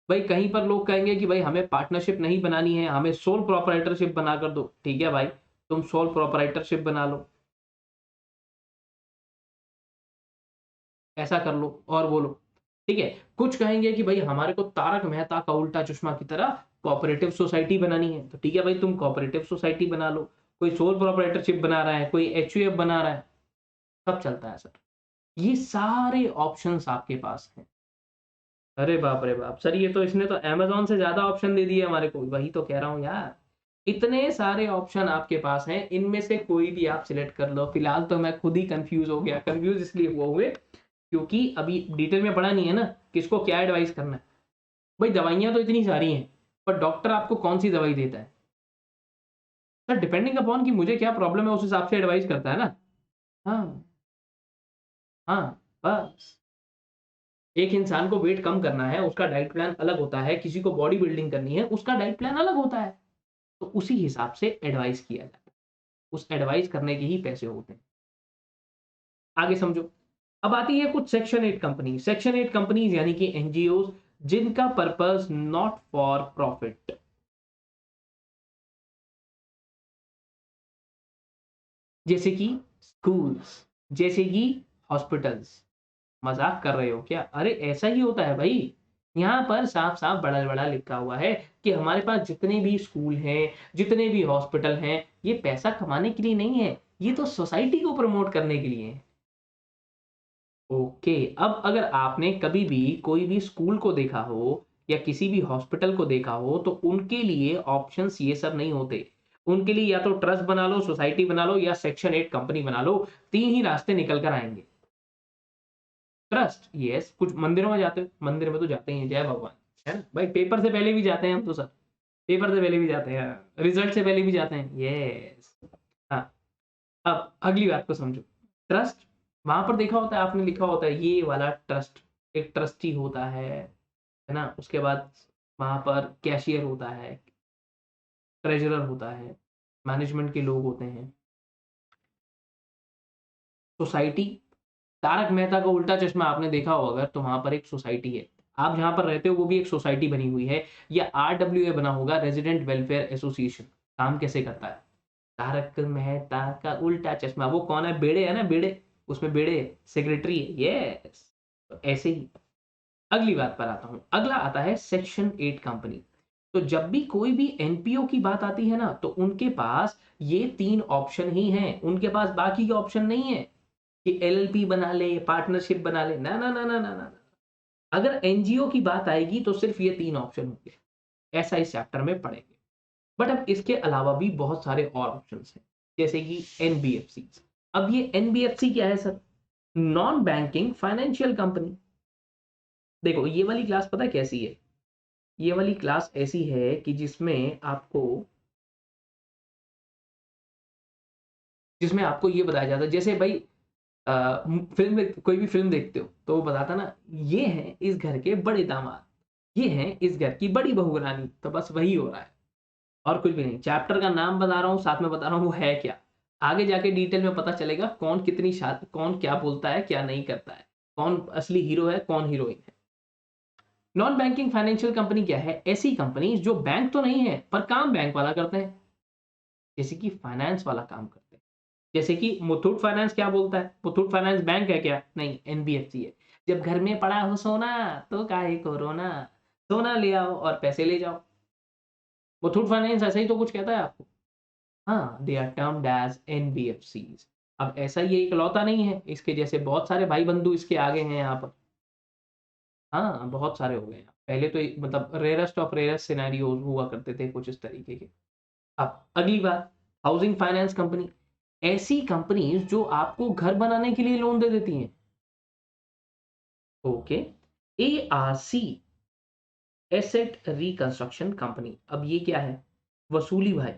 भाई कहीं पर लोग कहेंगे कि भाई हमें पार्टनरशिप नहीं बनानी है, हमें सोल प्रोप्राइटरशिप बना कर दो। ठीक है भाई, तुम सोल प्रोप्राइटरशिप बना लो, ऐसा कर लो और बोलो। ठीक है, कुछ कहेंगे कि भाई हमारे को तारक मेहता का उल्टा चश्मा की तरह कोऑपरेटिव सोसाइटी बनानी है, तो ठीक है भाई, तुम कोऑपरेटिव सोसाइटी बना लो। कोई सोल प्रोप्राइटरशिप बना रहा है, कोई HUF बना रहा है, सब चलता है सर। ये सारे ऑप्शंस आपके पास हैं। अरे बाप रे बाप सर, ये तो इसने तो अमेज़न से ज़्यादा ऑप्शन दे दिए हमारे को, वही तो कह रहा हूँ यार। इतने सारे ऑप्शन आपके पास हैं, इनमें से कोई भी आप सिलेक्ट कर लो। फिलहाल तो मैं खुद ही कंफ्यूज हो गया, कंफ्यूज इसलिए हुआ हुए क्योंकि अभी डिटेल में पढ़ा नहीं है ना, किसको क्या एडवाइस करना है। भाई दवाइयाँ तो इतनी सारी हैं, पर डॉक्टर आपको कौन सी दवाई देता है? सर डिपेंडिंग अपॉन कि मुझे क्या प्रॉब्लम है, उस हिसाब से एडवाइस करता है ना। हाँ, हाँ, बस। एक इंसान को वेट कम करना है, उसका डाइट प्लान अलग होता है, किसी को बॉडी बिल्डिंग करनी है, उसका डाइट प्लान अलग होता है। तो उसी हिसाब से एडवाइस किया जाता है, उस एडवाइस करने के ही पैसे होते हैं। आगे समझो। अब आती है कुछ सेक्शन 8 कंपनी। सेक्शन 8 कंपनीज यानी कि NGOs, जिनका पर्पस नॉट फॉर प्रॉफिट। जैसे कि स्कूल्स, जैसे कि हॉस्पिटल्स। मजाक कर रहे हो क्या? अरे ऐसा ही होता है भाई। यहाँ पर साफ साफ बड़ा बड़ा लिखा हुआ है कि हमारे पास जितने भी स्कूल हैं, जितने भी हॉस्पिटल हैं, ये पैसा कमाने के लिए नहीं है, ये तो सोसाइटी को प्रमोट करने के लिए है। ओके, अब अगर आपने कभी भी कोई भी स्कूल को देखा हो या किसी भी हॉस्पिटल को देखा हो, तो उनके लिए ऑप्शंस ये सब नहीं होते। उनके लिए या तो ट्रस्ट बना लो, सोसाइटी बना लो, या सेक्शन 8 कंपनी बना लो। तीन ही रास्ते निकल कर आएंगे। Trust, yes. कुछ मंदिरों में जाते हो, मंदिर में तो जाते ही हैं, जय भगवान, है ना भाई? पेपर से पहले भी जाते हैं हम तो सर, पेपर से पहले भी जाते हैं, रिजल्ट से पहले भी जाते हैं, यस। हाँ, अब अगली बात को समझो। ट्रस्ट, वहां पर देखा होता है आपने, लिखा होता है ये वाला ट्रस्ट, एक ट्रस्टी होता है, है ना? उसके बाद वहाँ पर कैशियर होता है, ट्रेज़रर होता है, मैनेजमेंट के लोग होते हैं, सोसाइटी। तारक मेहता का उल्टा चश्मा आपने देखा हो अगर, तो वहाँ पर एक सोसाइटी है। आप जहाँ पर रहते हो वो भी एक सोसाइटी बनी हुई है, या आरडब्ल्यूए बना होगा, रेज़िडेंट वेलफेयर एसोसिएशन। काम कैसे करता है? तारक मेहता का उल्टा चश्मा, वो कौन है? बेड़े है ना, बेड़े, उसमें बेड़े सेक्रेटरी है, यस। तो ऐसे ही अगली बात पर आता हूँ। अगला आता है सेक्शन 8 कंपनी। तो जब भी कोई भी एनपीओ की बात आती है ना, तो उनके पास ये 3 ऑप्शन ही हैं। उनके पास बाकी के ऑप्शन नहीं है कि एलएलपी बना ले, पार्टनरशिप बना ले। ना, ना, ना, ना, ना, ना। अगर एनजीओ की बात आएगी तो सिर्फ ये 3 ऑप्शन होंगे। ऐसा इस चैप्टर में पढ़ेंगे। बट अब इसके अलावा भी बहुत सारे और ऑप्शंस हैं, जैसे कि एनबीएफसी। अब ये एनबीएफसी क्या है sir? Non banking financial company. देखो ये वाली क्लास पता है कैसी है? ये वाली क्लास ऐसी है कि जिसमें आपको ये बताया जाता है, जैसे भाई फ़िल्म में कोई भी फ़िल्म देखते हो, तो वो बताता ना, ये हैं इस घर के बड़े दामाद, ये हैं इस घर की बड़ी बहुरानी, तो बस वही हो रहा है, और कुछ भी नहीं। चैप्टर का नाम बता रहा हूँ, साथ में बता रहा हूँ वो है क्या। आगे जाके डिटेल में पता चलेगा कौन क्या बोलता है, क्या नहीं करता है, कौन असली हीरो है, कौन हीरोइन है। नॉन बैंकिंग फाइनेंशियल कंपनी क्या है? ऐसी कंपनी जो बैंक तो नहीं है, पर काम बैंक वाला करते हैं, जैसे कि फाइनेंस वाला काम करते हैं। जैसे कि मुथूट फाइनेंस क्या बोलता है? मुथूट फाइनेंस बैंक है क्या? नहीं, एनबीएफसी है। जब घर में पड़ा हो सोना, तो काहे को रोना, सोना ले आओ और पैसे ले जाओ। मुथूट फाइनेंस ऐसा ही तो कुछ कहता है आपको। हाँ, दे आर टर्म्ड एज़ एनबीएफसीज़। अब ऐसा ये इकलौता नहीं है, इसके जैसे बहुत सारे भाई-बंधु इसके आगे हैं यहाँ पर। हाँ, बहुत सारे हो गए हैं। पहले तो मतलब रेयरेस्ट ऑफ रेयरेस्ट सिनेरियोज़ हुआ करते थे कुछ इस तरीके के। अब अगली बात, हाउसिंग फाइनेंस कंपनी। ऐसी कंपनीज़ जो आपको घर बनाने के लिए लोन दे देती हैं। Okay. ARC, asset reconstruction company. अब ये क्या है? वसूली भाई।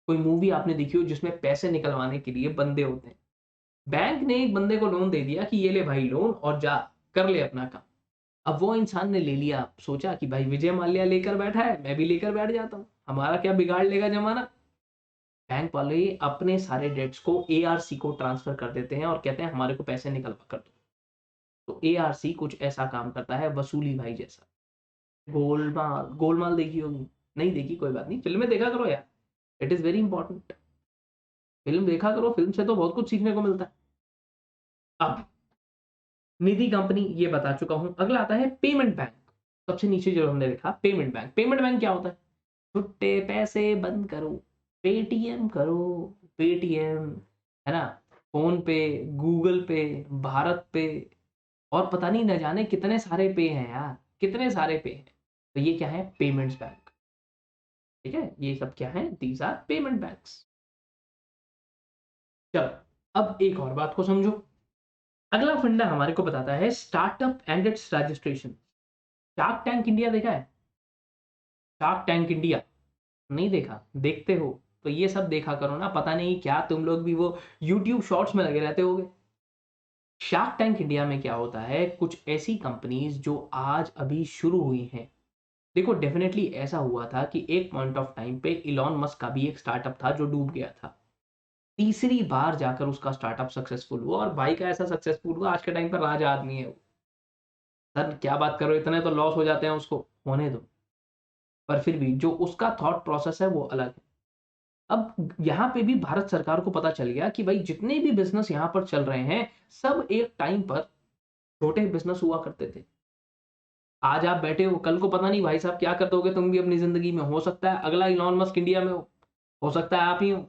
कोई मूवी आपने देखी हो जिसमें पैसे निकलवाने के लिए बंदे होते हैं। बैंक ने एक बंदे को लोन दे दिया कि ये ले भाई लोन और जा कर ले अपना काम। अब वो इंसान ने ले लिया, सोचा कि भाई विजय माल्या लेकर बैठा है, मैं भी लेकर बैठ जाता हूँ, हमारा क्या बिगाड़ लेगा जमाना। बैंक वाले अपने सारे डेट्स को एआरसी को ट्रांसफर कर देते हैं और कहते हैं हमारे को पैसे निकलवा कर दो। तो एआरसी कुछ ऐसा काम करता है, वसूली भाई जैसा। गोलमाल, गोलमाल देखी होगी? नहीं देखी, कोई बात नहीं, फिल्में देखा करो यार, it is very important. Film देखा करो, फिल्म से तो बहुत कुछ सीखने को मिलता है। अब निधि कंपनी ये बता चुका हूं। अगला आता है पेमेंट बैंक। सबसे नीचे जो हमने लिखा पेमेंट बैंक। पेमेंट बैंक क्या होता है? छुट्टे पैसे बंद करो, पेटीएम करो, पेटीएम, है ना, फोन पे, गूगल पे, भारत पे, और पता नहीं न जाने कितने सारे पे हैं यार, कितने सारे पे हैं। तो ये क्या है? Payments bank. ठीक है, ये सब क्या है? These are payment banks. चलो अब एक और बात को समझो। अगला फंडा हमारे को बताता है startup and it's registration. Shark tank India देखा है? शार्क टैंक इंडिया नहीं देखा? देखते हो तो ये सब देखा करो ना, पता नहीं क्या तुम लोग भी वो यूट्यूब शॉर्ट्स में लगे रहते होगे। शार्क टैंक इंडिया में क्या होता है? कुछ ऐसी कंपनीज जो आज अभी शुरू हुई हैं। देखो डेफिनेटली ऐसा हुआ था कि एक पॉइंट ऑफ टाइम पे इलॉन मस्क का भी एक स्टार्टअप था जो डूब गया था। तीसरी बार जाकर उसका स्टार्टअप सक्सेसफुल हुआ, और भाई का ऐसा सक्सेसफुल हुआ, आज के टाइम पर राजा आदमी है वो। सर क्या बात करो, इतने तो लॉस हो जाते हैं उसको, होने दो। पर फिर भी जो उसका थॉट प्रोसेस है वो अलग है। अब यहाँ पे भी भारत सरकार को पता चल गया कि भाई जितने भी बिजनेस यहाँ पर चल रहे हैं, सब एक टाइम पर छोटे बिजनेस हुआ करते थे। आज आप बैठे हो, कल को पता नहीं भाई साहब क्या कर दोगे तुम भी अपनी जिंदगी में। हो सकता है अगला इलॉन मस्क इंडिया में हो सकता है आप ही हो।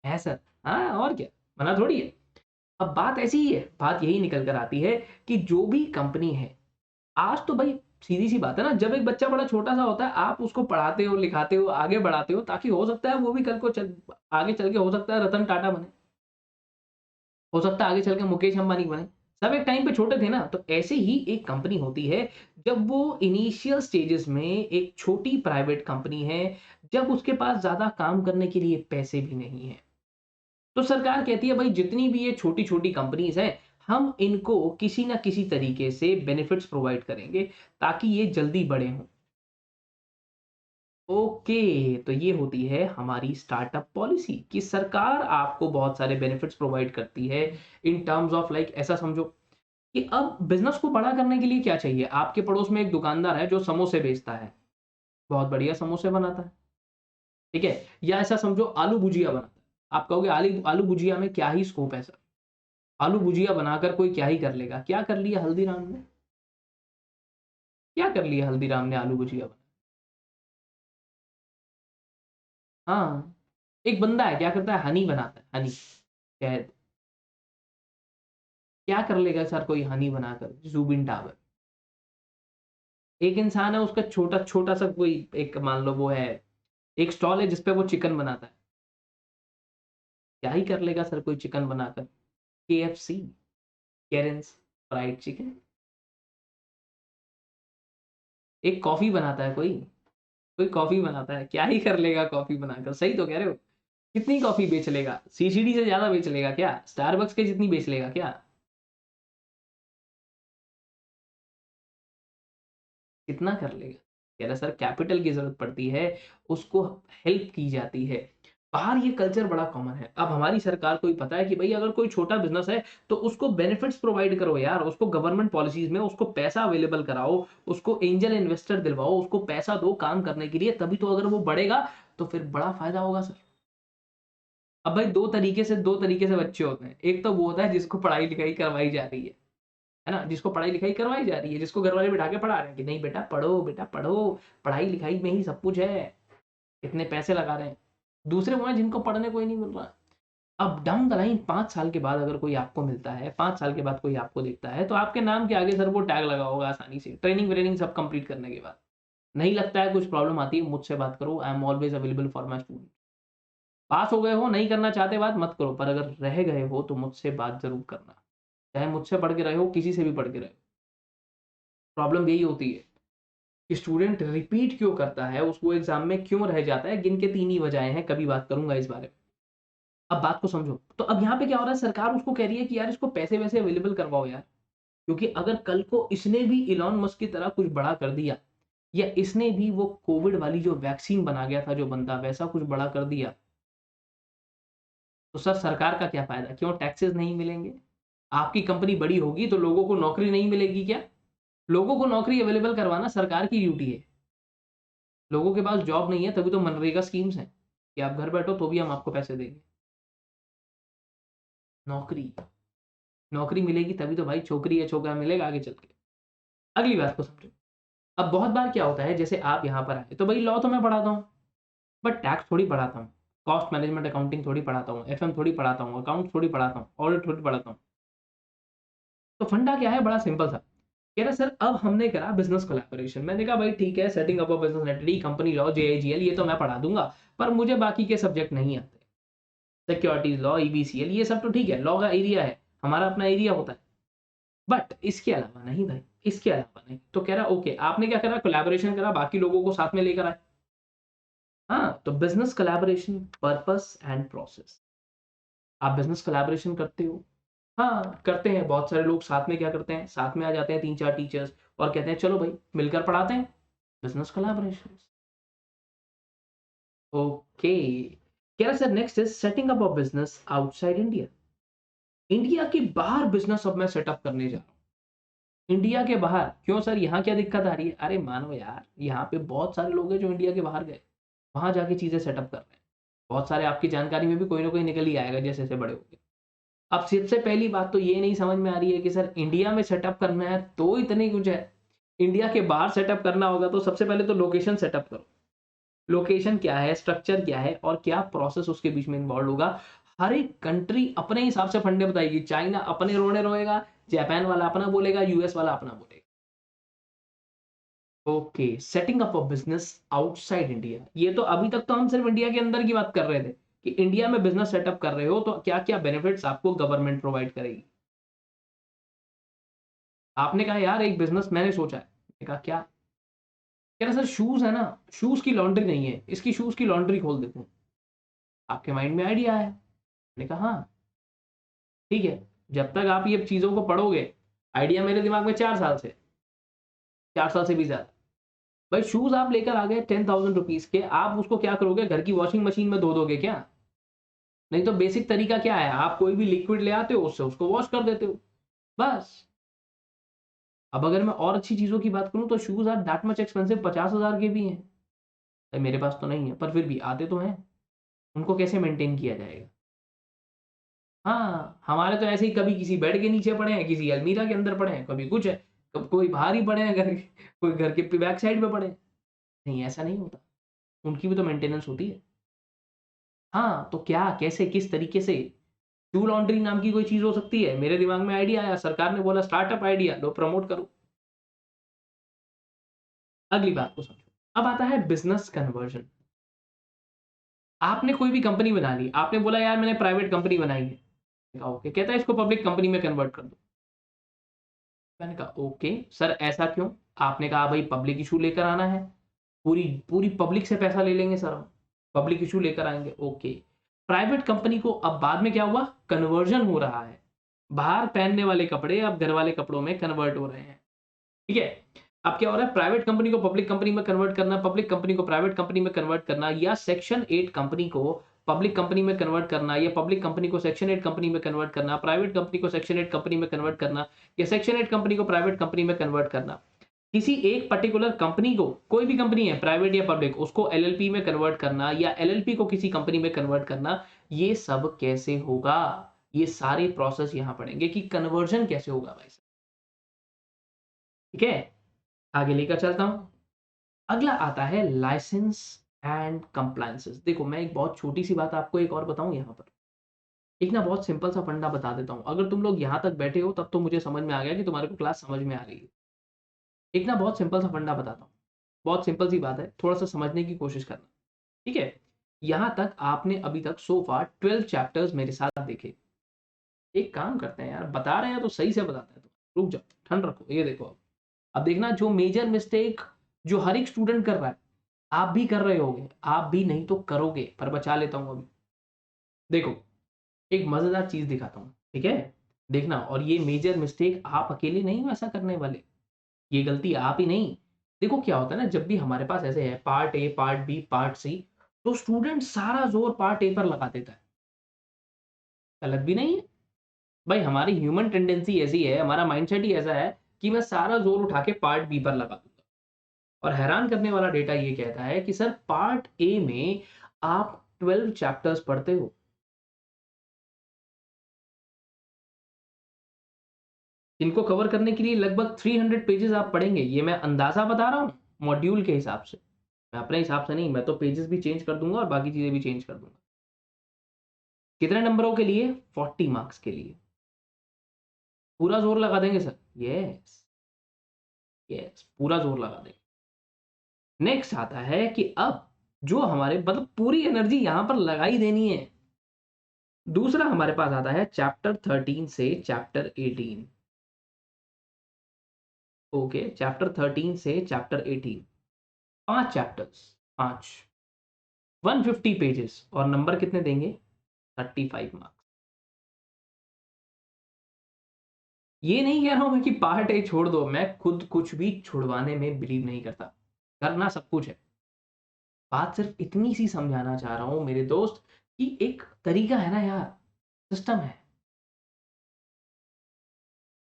है सर। हाँ और क्या, मना थोड़ी है। अब बात ऐसी ही है, बात यही निकल कर आती है कि जो भी कंपनी है, आज तो भाई सीधी सी बात है ना, जब एक बच्चा बड़ा छोटा सा होता है, आप उसको पढ़ाते हो, लिखाते हो, आगे बढ़ाते हो, ताकि हो सकता है वो भी कल को आगे चल के हो सकता है रतन टाटा बने, हो सकता है आगे चल के मुकेश अंबानी बने। सब एक टाइम पे छोटे थे ना। तो ऐसे ही एक कंपनी होती है, जब वो इनिशियल स्टेजेस में एक छोटी प्राइवेट कंपनी है, जब उसके पास ज्यादा काम करने के लिए पैसे भी नहीं है, तो सरकार कहती है भाई जितनी भी ये छोटी-छोटी कंपनीज़ हैं, हम इनको किसी ना किसी तरीके से बेनिफिट्स प्रोवाइड करेंगे ताकि ये जल्दी बड़े हों। ओके, तो ये होती है हमारी स्टार्टअप पॉलिसी कि सरकार आपको बहुत सारे बेनिफिट्स प्रोवाइड करती है इन टर्म्स ऑफ लाइक ऐसा समझो कि अब बिज़नेस को बड़ा करने के लिए क्या चाहिए? आपके पड़ोस में एक दुकानदार है जो समोसे बेचता है, बहुत बढ़िया समोसे बनाता है, ठीक है? या ऐसा समझो आलू भुजिया बनाता है। आप कहोगे आली आलू भुजिया में क्या ही स्कोप है सर? आलू भुजिया बनाकर कोई क्या ही कर लेगा? क्या कर लिया हल्दीराम ने? क्या कर लिया हल्दीराम ने आलू भुजिया बना हाँ, एक बंदा है क्या करता है हनी बनाता है, हनी, शहद। क्या कर लेगा सर कोई हनी बनाकर? ज़ुबिन टावर। एक इंसान है उसका छोटा-छोटा सा कोई एक मान लो वो है, एक स्टॉल है जिस पे वो चिकन बनाता है। क्या ही कर लेगा सर कोई चिकन बनाकर? केएफसी, केरेंस फ्राइड चिकन। एक कॉफ़ी बनाता है कोई कॉफ़ी बनाता है, क्या ही कर लेगा कॉफ़ी बनाकर? सही तो कह रहे हो। कितनी कॉफ़ी बेच लेगा? सीसीडी से ज़्यादा बेच लेगा क्या? स्टारबक्स के जितनी बेच लेगा क्या? कितना कर लेगा? कह रहा सर कैपिटल की ज़रूरत पड़ती है, उसको हेल्प की जाती है। बाहर ये कल्चर बड़ा कॉमन है। अब हमारी सरकार को भी पता है कि भई अगर कोई छोटा बिज़नेस है, तो उसको बेनिफिट्स प्रोवाइड करो यार, उसको गवर्नमेंट पॉलिसीज़ में उसको पैसा अवेलेबल कराओ, उसको एंजल इन्वेस्टर दिलवाओ, उसको पैसा दो काम करने के लिए, तभी तो अगर वो बढ़ेगा, तो फिर बड़ा फ़ायदा होगा सर। अब भाई 2 तरीके से बच्चे होते हैं। एक तो वो होता है जिसको पढ़ाई-लिखाई करवाई जा रही है ना? जिसको पढ़ाई-लिखाई करवाई जा रही है, जिसको घरवाले बिठा के पढ़ा रहे हैं कि नहीं बेटा पढ़ो, पढ़ाई-लिखाई में ही सब कुछ है, इतने पैसे लगा रहे हैं। दूसरे वो हैं जिनको पढ़ने को ही नहीं मिल रहा। अब डाउन द लाइन 5 साल के बाद अगर कोई आपको मिलता है, 5 साल के बाद कोई आपको देखता है, तो आपके नाम के आगे सर वो टैग लगा होगा आसानी से, ट्रेनिंग-व्रेनिंग सब कंप्लीट करने के बाद। नहीं लगता है कुछ प्रॉब्लम आती है, मुझसे बात करो, I am always available for my student. Pass हो गए हो, नहीं करना चाहते बात मत करो, पर अगर रह गए हो तो मुझसे बात ज़रूर करना। चाहे मुझसे पढ़ के रहे हो, किसी से भी पढ़ के रहे हो। प्रॉब्लम यही होती है कि स्टूडेंट रिपीट क्यों करता है, उसको एग्ज़ाम में क्यों रह जाता है, गिन के 3 ही वजहें हैं, कभी बात करूँगा इस बारे में। अब बात को समझो, तो अब यहाँ पे क्या हो रहा है सरकार उसको कह रही है कि यार इसको पैसे-वैसे अवेलेबल करवाओ यार, क्योंकि अगर कल को इसने भी इलॉन मस्क की तरह कुछ बड़ा कर दिया या इसने भी वो कोविड वाली जो वैक्सीन बना गया था जो बंदा वैसा कुछ बड़ा कर दिया, तो सर सरकार का क्या फ़ायदा? क्यों टैक्सेस नहीं मिलेंगे? आपकी कंपनी बड़ी होगी तो लोगों को नौकरी नहीं मिलेगी क्या? लोगों को नौकरी अवेलेबल करवाना सरकार की ड्यूटी है। लोगों के पास जॉब नहीं है तभी तो मनरेगा स्कीम्स हैं, कि आप घर बैठो तो भी हम आपको पैसे देंगे। नौकरी, नौकरी मिलेगी तभी तो भाई छोकरी या छोकरा मिलेगा आगे चल के। अगली बात को समझो। अब बहुत बार क्या होता है जैसे आप यहाँ पर आए, तो भाई लॉ तो मैं पढ़ाता हूँ, बट टैक्स थोड़ी पढ़ाता हूँ, कॉस्ट मैनेजमेंट अकाउंटिंग थोड़ी पढ़ाता हूँ, एफएम थोड़ी पढ़ाता हूँ, अकाउंट्स थोड़ी पढ़ाता हूँ, ऑडिट थोड़ी पढ़ाता हूँ। तो फंडा क्या है बड़ा सिंपल सा। कह रहा सर अब हमने करा बिज़नेस कोलैबोरेशन। मैंने कहा भाई ठीक है setting up a business entity, company law, JIGL ये तो मैं पढ़ा दूँगा, पर मुझे बाकी के सब्जेक्ट नहीं आते। सिक्योरिटीज़ लॉ, ईबीसीएल ये सब तो ठीक है, लॉ का एरिया है, हमारा अपना एरिया होता है। बट इसके अलावा नहीं भाई, इसके अलावा नहीं। तो कह रहा ओके आपने क्या करा कोलैबोरेशन करा, बाकी लोगों को साथ में लेकर आए। हाँ, तो business collaboration purpose and process. आप बिज़नेस कोलैबोरेशन करते हो? हाँ, करते हैं। बहुत सारे लोग साथ में क्या करते हैं, साथ में आ जाते हैं 3-4 टीचर्स और कहते हैं चलो भाई मिलकर पढ़ाते हैं। Business collaborations. ओके। कह रहा sir next is setting up a business outside India. India के बाहर बिज़नेस अब मैं सेटअप करने जा रहा हूँ। इंडिया के बाहर, क्यों सर यहाँ क्या दिक्कत आ रही है? अरे मानो यार, यहाँ पे बहुत सारे लोग हैं जो इंडिया के बाहर गए, वहाँ जाके चीज़ें सेटअप कर रहे हैं। बहुत सारे आपकी जानकारी में भी कोई ना कोई निकल ही आएगा जैसे-जैसे बड़े होंगे। अब सबसे पहली बात तो ये नहीं समझ में आ रही है कि सर इंडिया में सेटअप करना है तो इतनी कुछ है। इंडिया के बाहर सेटअप करना होगा तो सबसे पहले तो लोकेशन सेटअप करो। लोकेशन क्या है, स्ट्रक्चर क्या है और क्या प्रोसेस उसके बीच में इन्वॉल्व होगा। हर एक कंट्री अपने हिसाब से फंडे बताएगी। चाइना अपने रोने रोएगा, जापान वाला अपना बोलेगा, यूएस वाला अपना बोलेगा। Okay, setting up a business outside India. ये तो अभी तक तो हम सिर्फ इंडिया के अंदर की बात कर रहे थे कि इंडिया में बिज़नेस सेटअप कर रहे हो तो क्या-क्या बेनिफिट्स आपको गवर्नमेंट प्रोवाइड करेगी। आपने कहा यार एक बिज़नेस मैंने सोचा है। मैंने कहा क्या? कह रहा सर शूज़ है ना, शूज़ की लॉन्ड्री नहीं है, इसकी शूज़ की लॉन्ड्री खोल देते हैं। आपके माइंड में आइडिया आया। मैंने कहा हाँ, ठीक है। जब तक आप ये चीजों को पढ़ोगे, आइडिया मेरे दिमाग में 4 साल से भी ज्यादा। भाई शूज आप लेकर आ गए 10,000 रुपीज के, आप उसको क्या करोगे, घर की वॉशिंग मशीन में धो दोगे क्या? नहीं तो बेसिक तरीका क्या है, आप कोई भी लिक्विड ले आते हो, उससे उसको वॉश कर देते हो, बस। अब अगर मैं और अच्छी चीजों की बात करूं तो shoes are that much expensive, 50,000 के भी हैं। मेरे पास तो नहीं है, पर फिर भी आते तो हैं। उनको कैसे मेंटेन किया जाएगा? हाँ, हमारे तो ऐसे ही कभी किसी बेड के नीचे पड़े हैं, किसी अलमीरा के अंदर पड़े हैं, कभी कुछ है, कब कोई बाहर ही पड़े हैं घर के, कोई घर के बैक साइड में पड़े हैं। नहीं, ऐसा नहीं होता, उनकी भी तो मेंटेनेंस होती है। हाँ, तो क्या, कैसे, किस तरीके से शू लॉन्ड्री नाम की कोई चीज हो सकती है? मेरे दिमाग में आइडिया आया, सरकार ने बोला स्टार्टअप आइडिया लो, प्रमोट करो। अगली बात को समझो। अब आता है बिजनेस कन्वर्जन। आपने कोई भी कंपनी बना ली, आपने बोला यार मैंने प्राइवेट कंपनी बनाई है, कहा ओके, कहता है इसको पब्लिक कंपनी में कन्वर्ट कर दो। मैंने कहा ओके सर, ऐसा क्यों? आपने कहा भाई पब्लिक इशू लेकर आना है, पूरी पूरी पब्लिक से पैसा ले लेंगे सर हम, पब्लिक इशू लेकर आएंगे, ओके। प्राइवेट कंपनी को अब बाद में क्या हुआ, कन्वर्जन हो रहा है, बाहर पहनने वाले कपड़े अब घर वाले कपड़ों में कन्वर्ट हो रहे हैं। ठीक है, अब क्या हो रहा है, प्राइवेट कंपनी को पब्लिक कंपनी में कन्वर्ट करना, पब्लिक कंपनी को प्राइवेट कंपनी में कन्वर्ट करना, या सेक्शन 8 कंपनी को पब्लिक कंपनी में कन्वर्ट करना, या पब्लिक कंपनी को सेक्शन 8 कंपनी में कन्वर्ट करना, प्राइवेट कंपनी को सेक्शन 8 कंपनी में कन्वर्ट करना, या सेक्शन 8 कंपनी को प्राइवेट कंपनी में कन्वर्ट करना। किसी एक पर्टिकुलर कंपनी को, कोई भी कंपनी है प्राइवेट या पब्लिक, उसको एलएलपी में कन्वर्ट करना, या एलएलपी को किसी कंपनी में कन्वर्ट करना, ये सब कैसे होगा? ये सारे प्रोसेस यहां पड़ेंगे कि कन्वर्जन कैसे होगा भाई साहब। ठीक है, आगे लेकर चलता हूं। अगला आता है लाइसेंस एंड कंप्लायंसेस। देखो मैं एक बहुत छोटी सी बात आपको एक और बताऊं यहाँ पर, एक ना बहुत सिंपल सा फंडा बता देता हूं, अगर तुम लोग यहाँ तक बैठे हो तब तो मुझे समझ में आ गया कि तुम्हारे को क्लास समझ में आ रही है। एक ना बहुत सिंपल सा फंडा बताता हूँ, बहुत सिंपल सी बात है, थोड़ा सा समझने की कोशिश करना। ठीक है, यहाँ तक आपने अभी तक सो फार 12 चैप्टर्स मेरे साथ देखे। एक काम करते हैं यार, बता रहे हैं तो सही से बताते हैं, तो रुक जाओ, ठंड रखो, ये देखो। अब देखना, जो मेजर मिस्टेक जो हर एक स्टूडेंट कर रहा है, आप भी कर रहे होगे, आप भी नहीं तो करोगे, पर बचा लेता हूं अभी। देखो, एक मजेदार चीज दिखाता हूं, ठीक है, देखना। और ये मेजर मिस्टेक आप अकेले नहीं हो ऐसा करने वाले, ये गलती आप ही नहीं। देखो क्या होता है ना, जब भी हमारे पास ऐसे है part A, part B, part C, तो स्टूडेंट सारा जोर पार्ट ए पर लगा देता है। गलत भी नहीं है भाई, हमारी ह्यूमन टेंडेंसी ऐसी है, हमारा माइंडसेट ही ऐसा है कि मैं सारा जोर उठा के पार्ट बी पर लगा दूंगा। और हैरान करने वाला डेटा ये कहता है कि सर पार्ट ए में आप 12 चैप्टर्स पढ़ते हो, इनको कवर करने के लिए लगभग 300 पेजेस आप पढ़ेंगे। ये मैं अंदाजा बता रहा हूँ मॉड्यूल के हिसाब से, मैं अपने हिसाब से नहीं, मैं तो पेजेस भी चेंज कर दूंगा और बाकी चीजें भी चेंज कर दूंगा। कितने नंबरों के लिए? 40 मार्क्स के लिए। पूरा जोर लगा देंगे सर, यस, यस, पूरा जोर लगा देंगे। नेक्स्ट आता है कि अब जो हमारे मतलब पूरी एनर्जी यहां पर लगाई देनी है। दूसरा हमारे पास आता है चैप्टर 13 से चैप्टर 18। ओके, चैप्टर 13 से चैप्टर 18, 5 चैप्टर्स, 5, 150 पेजेस, और नंबर कितने देंगे? 35 मार्क्स। ये नहीं कह रहा हूं मैं कि पार्ट ए छोड़ दो, मैं खुद कुछ भी छुड़वाने में बिलीव नहीं करता, करना सब कुछ है। बात सिर्फ इतनी सी समझाना चाह रहा हूं मेरे दोस्त, कि एक तरीका है ना यार, सिस्टम है।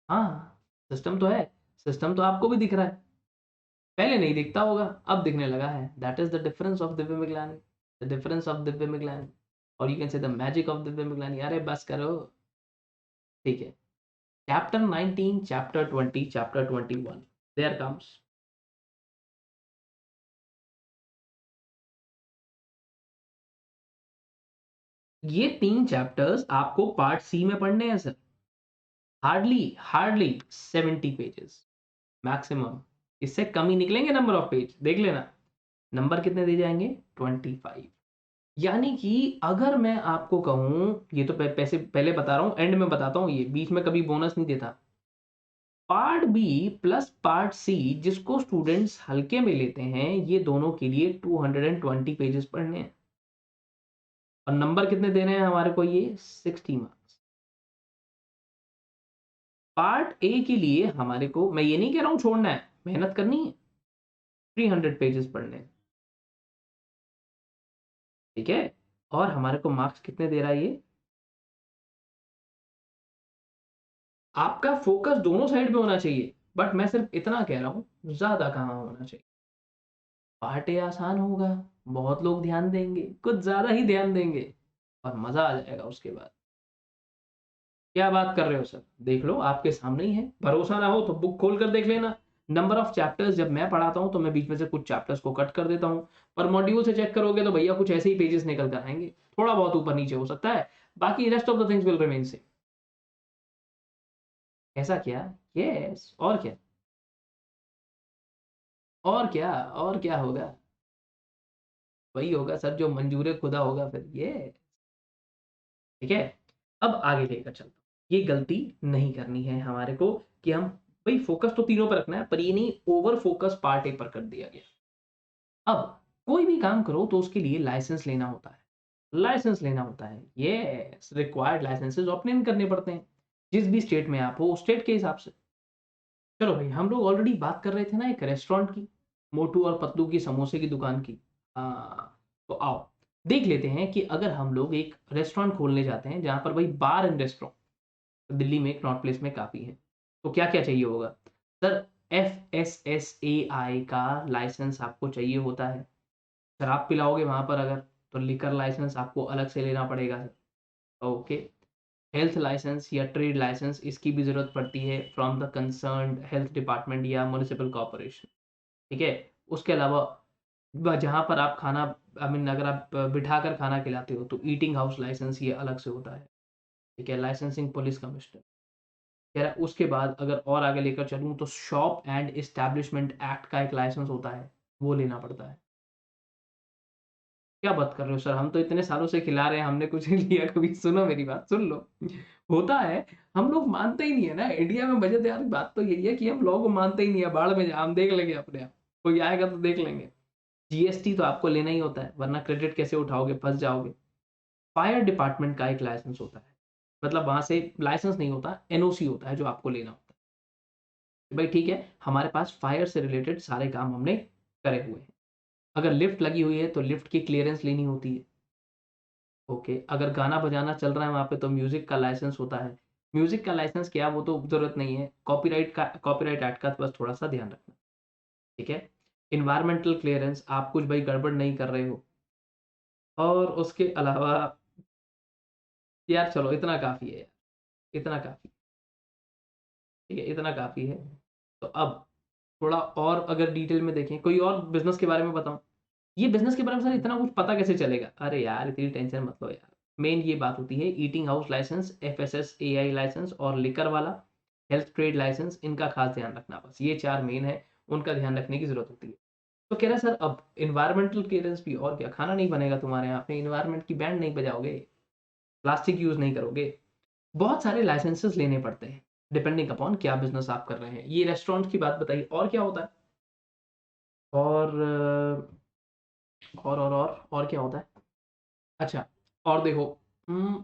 हाँ, सिस्टम तो है, सिस्टम तो आपको भी दिख रहा है, पहले नहीं दिखता होगा, अब दिखने लगा है। That is the difference of Divya Miglani, the difference of Divya Miglani, और you can say the magic of Divya Miglani. अरे बस करो, ठीक है। Chapter 19, chapter 20, chapter 21, there comes. ये 3 चैप्टर्स आपको पार्ट सी में पढ़ने हैं sir, hardly hardly 70 pages maximum, इससे कम ही निकलेंगे नंबर ऑफ पेज, देख लेना। नंबर कितने दे जाएंगे? 25। यानी कि अगर मैं आपको कहूं, ये तो पैसे पहले बता रहा हूं, एंड में बताता हूं, ये बीच में कभी बोनस नहीं देता। Part B plus part C जिसको स्टूडेंट्स हल्के में लेते हैं, ये दोनों के लिए 220 पेजेस पढ़ने हैं, और नंबर कितने देने हैं हमारे को? ये 60 मार्क्स। पार्ट ए के लिए हमारे को, मैं ये नहीं कह रहा हूँ छोड़ना है, मेहनत करनी है, 300 पेजेस पढ़ने हैं, ठीक है? और हमारे को मार्क्स कितने दे रहा है ये? आपका फोकस दोनों साइड पे होना चाहिए, बट मैं सिर्फ इतना कह रहा हूँ, ज़्यादा कहाँ होना चाहिए। पार्ट ए आसान होगा, बहुत लोग ध्यान देंगे, कुछ ज़्यादा ही ध्यान देंगे और मज़ा आ जाएगा उसके बाद। क्या बात कर रहे हो सर? देख लो, आपके सामने ही है। भरोसा ना हो तो बुक खोल कर देख लेना। नंबर ऑफ चैप्टर्स जब मैं पढ़ाता हूँ तो मैं बीच में से कुछ चैप्टर्स को कट कर देता हूँ, पर मॉड्यूल से चेक करोगे तो भैया कुछ ऐसे ही पेजेस निकल कर आएंगे, थोड़ा बहुत ऊपर नीचे हो सकता है, बाकी rest of the things will remain same. ऐसा क्या? यस, और क्या? और क्या? और क्या होगा? वही होगा सर जो मंजूर खुदा होगा फिर, ये ठीक है। अब आगे लेकर चलता हूँ, ये गलती नहीं करनी है हमारे को कि हम, भाई फोकस तो तीनों पर रखना है, पर ये नहीं ओवर फोकस पार्ट ए पर कर दिया गया। अब कोई भी काम करो तो उसके लिए लाइसेंस लेना होता है, लाइसेंस लेना होता है, यस, रिक्वायर्ड लाइसेंसेस ऑब्टेन करने पड़ते हैं, जिस भी स्टेट में आप हो उस स्टेट के हिसाब से। चलो भाई, हम लोग ऑलरेडी बात कर रहे थे ना एक रेस्टोरेंट की, मोटू और पतलू की समोसे की दुकान की। तो आओ देख लेते हैं कि अगर हम लोग एक रेस्टोरेंट खोलने जाते हैं जहां पर भाई बार एंड रेस्टोरेंट दिल्ली में नॉर्थ प्लेस में काफ़ी है, तो क्या-क्या चाहिए होगा? सर, एफएसएसएआई का लाइसेंस आपको चाहिए होता है। शराब पिलाओगे वहाँ पर अगर, तो लिकर लाइसेंस आपको अलग से लेना पड़ेगा सर, ओके। हेल्थ लाइसेंस या ट्रेड लाइसेंस इसकी भी ज़रूरत पड़ती है from the concerned health department या म्युनिसिपल कॉर्पोरेशन, ठीक है? उसके अलावा जहाँ पर आप खाना, आई मीन अगर आप बिठाकर खाना खिलाते हो तो ईटिंग हाउस लाइसेंस ये अलग से होता है, ठीक है? Licensing police commissioner. कह रहा है उसके बाद अगर और आगे लेकर चलूँ तो शॉप एंड एस्टैब्लिशमेंट एक्ट का एक लाइसेंस होता है, वो लेना पड़ता है। क्या बात कर रहे हो सर? हम तो इतने सालों से खिला रहे हैं, हमने कुछ नहीं लिया कभी। सुनो मेरी बात, सुन लो। होता है, हम लोग मानते ही नहीं है ना, इंडिया में मज़ेदार बात तो यही है कि हम लोगों को मानते ही नहीं है, बाढ़ में जा, हम देख लेंगे अपने आप। कोई आएगा तो देख लेंगे। जीएसटी तो आपको लेना ही होता है, वरना क्रेडिट कैसे उठाओगे, फँस जाओगे। फायर डिपार्टमेंट का एक लाइसेंस होता है, मतलब वहाँ से लाइसेंस नहीं होता, एनओसी होता है जो आपको लेना होता है। भाई ठीक है, हमारे पास फायर से रिलेटेड सारे काम हमने करे हुए हैं। अगर लिफ्ट लगी हुई है तो लिफ्ट की क्लीयरेंस लेनी होती है, ओके। अगर गाना बजाना चल रहा है वहाँ पे तो म्यूज़िक का लाइसेंस होता है। म्यूज़िक का लाइसेंस क्या, वो तो ज़रूरत नहीं है, कॉपीराइट एक्ट का बस थोड़ा-सा ध्यान रखना, ठीक है। एनवायरमेंटल क्लीयरेंस, आप कुछ भाई गड़बड़ नहीं कर रहे हो, और उसके अलावा यार चलो इतना काफ़ी है यार, इतना काफ़ी, ठीक है, इतना काफ़ी है। तो अब थोड़ा और अगर डिटेल में देखें, कोई और बिज़नेस के बारे में बताऊँ? ये बिज़नेस के बारे में सर इतना कुछ पता कैसे चलेगा? अरे यार इतनी टेंशन मत लो यार। मेन ये बात होती है eating house licence, FSSAI licence और लिकर वाला, हेल्थ ट्रेड लाइसेंस, इनका खास ध्यान रखना बस। ये 4 मेन है, उनका ध्यान रखने की ज़रूरत होती है। तो कह रहा है सर अब एनवायरमेंटल क्लीयरेंस भी, और क्या खाना नहीं बनेगा तुम्हारे यहाँ पे, एनवायरमेंट की बैंड नहीं बजाओगे, प्लास्टिक यूज़ नहीं करोगे। बहुत सारे लाइसेंसेस लेने पड़ते हैं, डिपेंडिंग अपॉन क्या बिज़नेस आप कर रहे हैं। ये रेस्टोरेंट की बात बताई, और क्या होता है? और और क्या होता है? अच्छा, और देखो,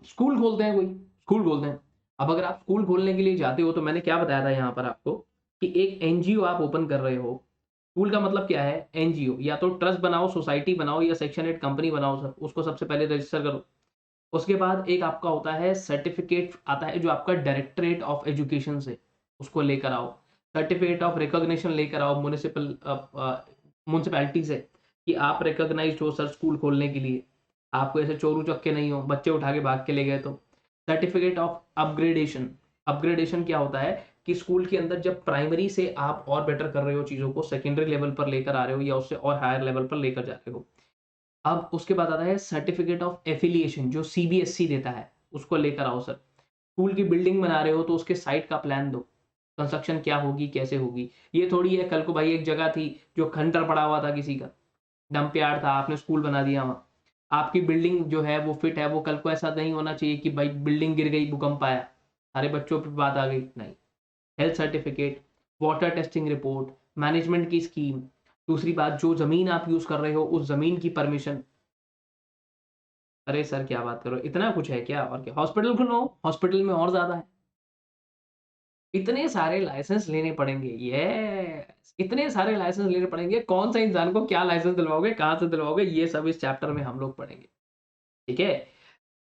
स्कूल खोलते हैं कोई, स्कूल खोलते हैं। अब अगर आप स्कूल खोलने के लिए जाते हो तो मैंने क्या बताया था यहाँ पर आपको कि एक एनजीओ आप ओपन कर रहे हो। स्कूल का मतलब क्या है? एनजीओ, या तो ट्रस्ट बनाओ, सोसाइटी बनाओ या सेक्शन 8 कंपनी बनाओ सर, उसको सबसे पहले रजिस्टर करो। उसके बाद एक आपका होता है सर्टिफ़िकेट आता है जो आपका डायरेक्टरेट ऑफ एजुकेशन से, उसको लेकर आओ। सर्टिफ़िकेट ऑफ रिकॉग्निशन लेकर आओ म्युनिसिपैलिटी से कि आप रिकॉग्नाइज़्ड हो सर स्कूल खोलने के लिए। आपको ऐसे चोर उचक्के नहीं हो, बच्चे उठा के भाग के ले गए तो। सर्टिफ़िकेट ऑफ अपग्रेडेशन, अपग्रेडेशन क्या होता है कि स्कूल के अंदर जब प्राइमरी से आप और बेटर कर रहे हो चीज़ों को, सेकेंडरी लेवल पर लेकर आ रहे हो या उससे और हायर लेवल पर लेकर जा रहे हो। अब उसके बाद आता है सर्टिफिकेट ऑफ एफिलिएशन जो सीबीएसई देता है, उसको लेकर आओ सर। स्कूल की बिल्डिंग बना रहे हो तो उसके साइट का प्लान दो, कंस्ट्रक्शन क्या होगी, कैसे होगी। ये थोड़ी है कल को भाई एक जगह थी जो खंडर पड़ा हुआ था किसी का, डंप यार्ड था, आपने स्कूल बना दिया वहाँ। आपकी बिल्डिंग जो है वो फिट है, वो कल को ऐसा नहीं होना चाहिए कि भाई बिल्डिंग गिर गई, भूकंप आया, सारे बच्चों पे बात आ गई, नहीं। Health certificate, water testing report, management की स्कीम, दूसरी बात जो ज़मीन आप यूज़ कर रहे हो उस ज़मीन की परमिशन। अरे सर क्या बात कर रहे हो? इतना कुछ है क्या? और क्या? हॉस्पिटल खुलवाओ, हॉस्पिटल में और ज़्यादा है। इतने सारे लाइसेंस लेने पड़ेंगे, इतने सारे लाइसेंस लेने पड़ेंगे, कौन सा इंसान को क्या लाइसेंस दिलवाओगे, कहाँ से दिलवाओगे, ये सब इस चैप्टर में हम लोग पढ़ेंगे। ठीक है?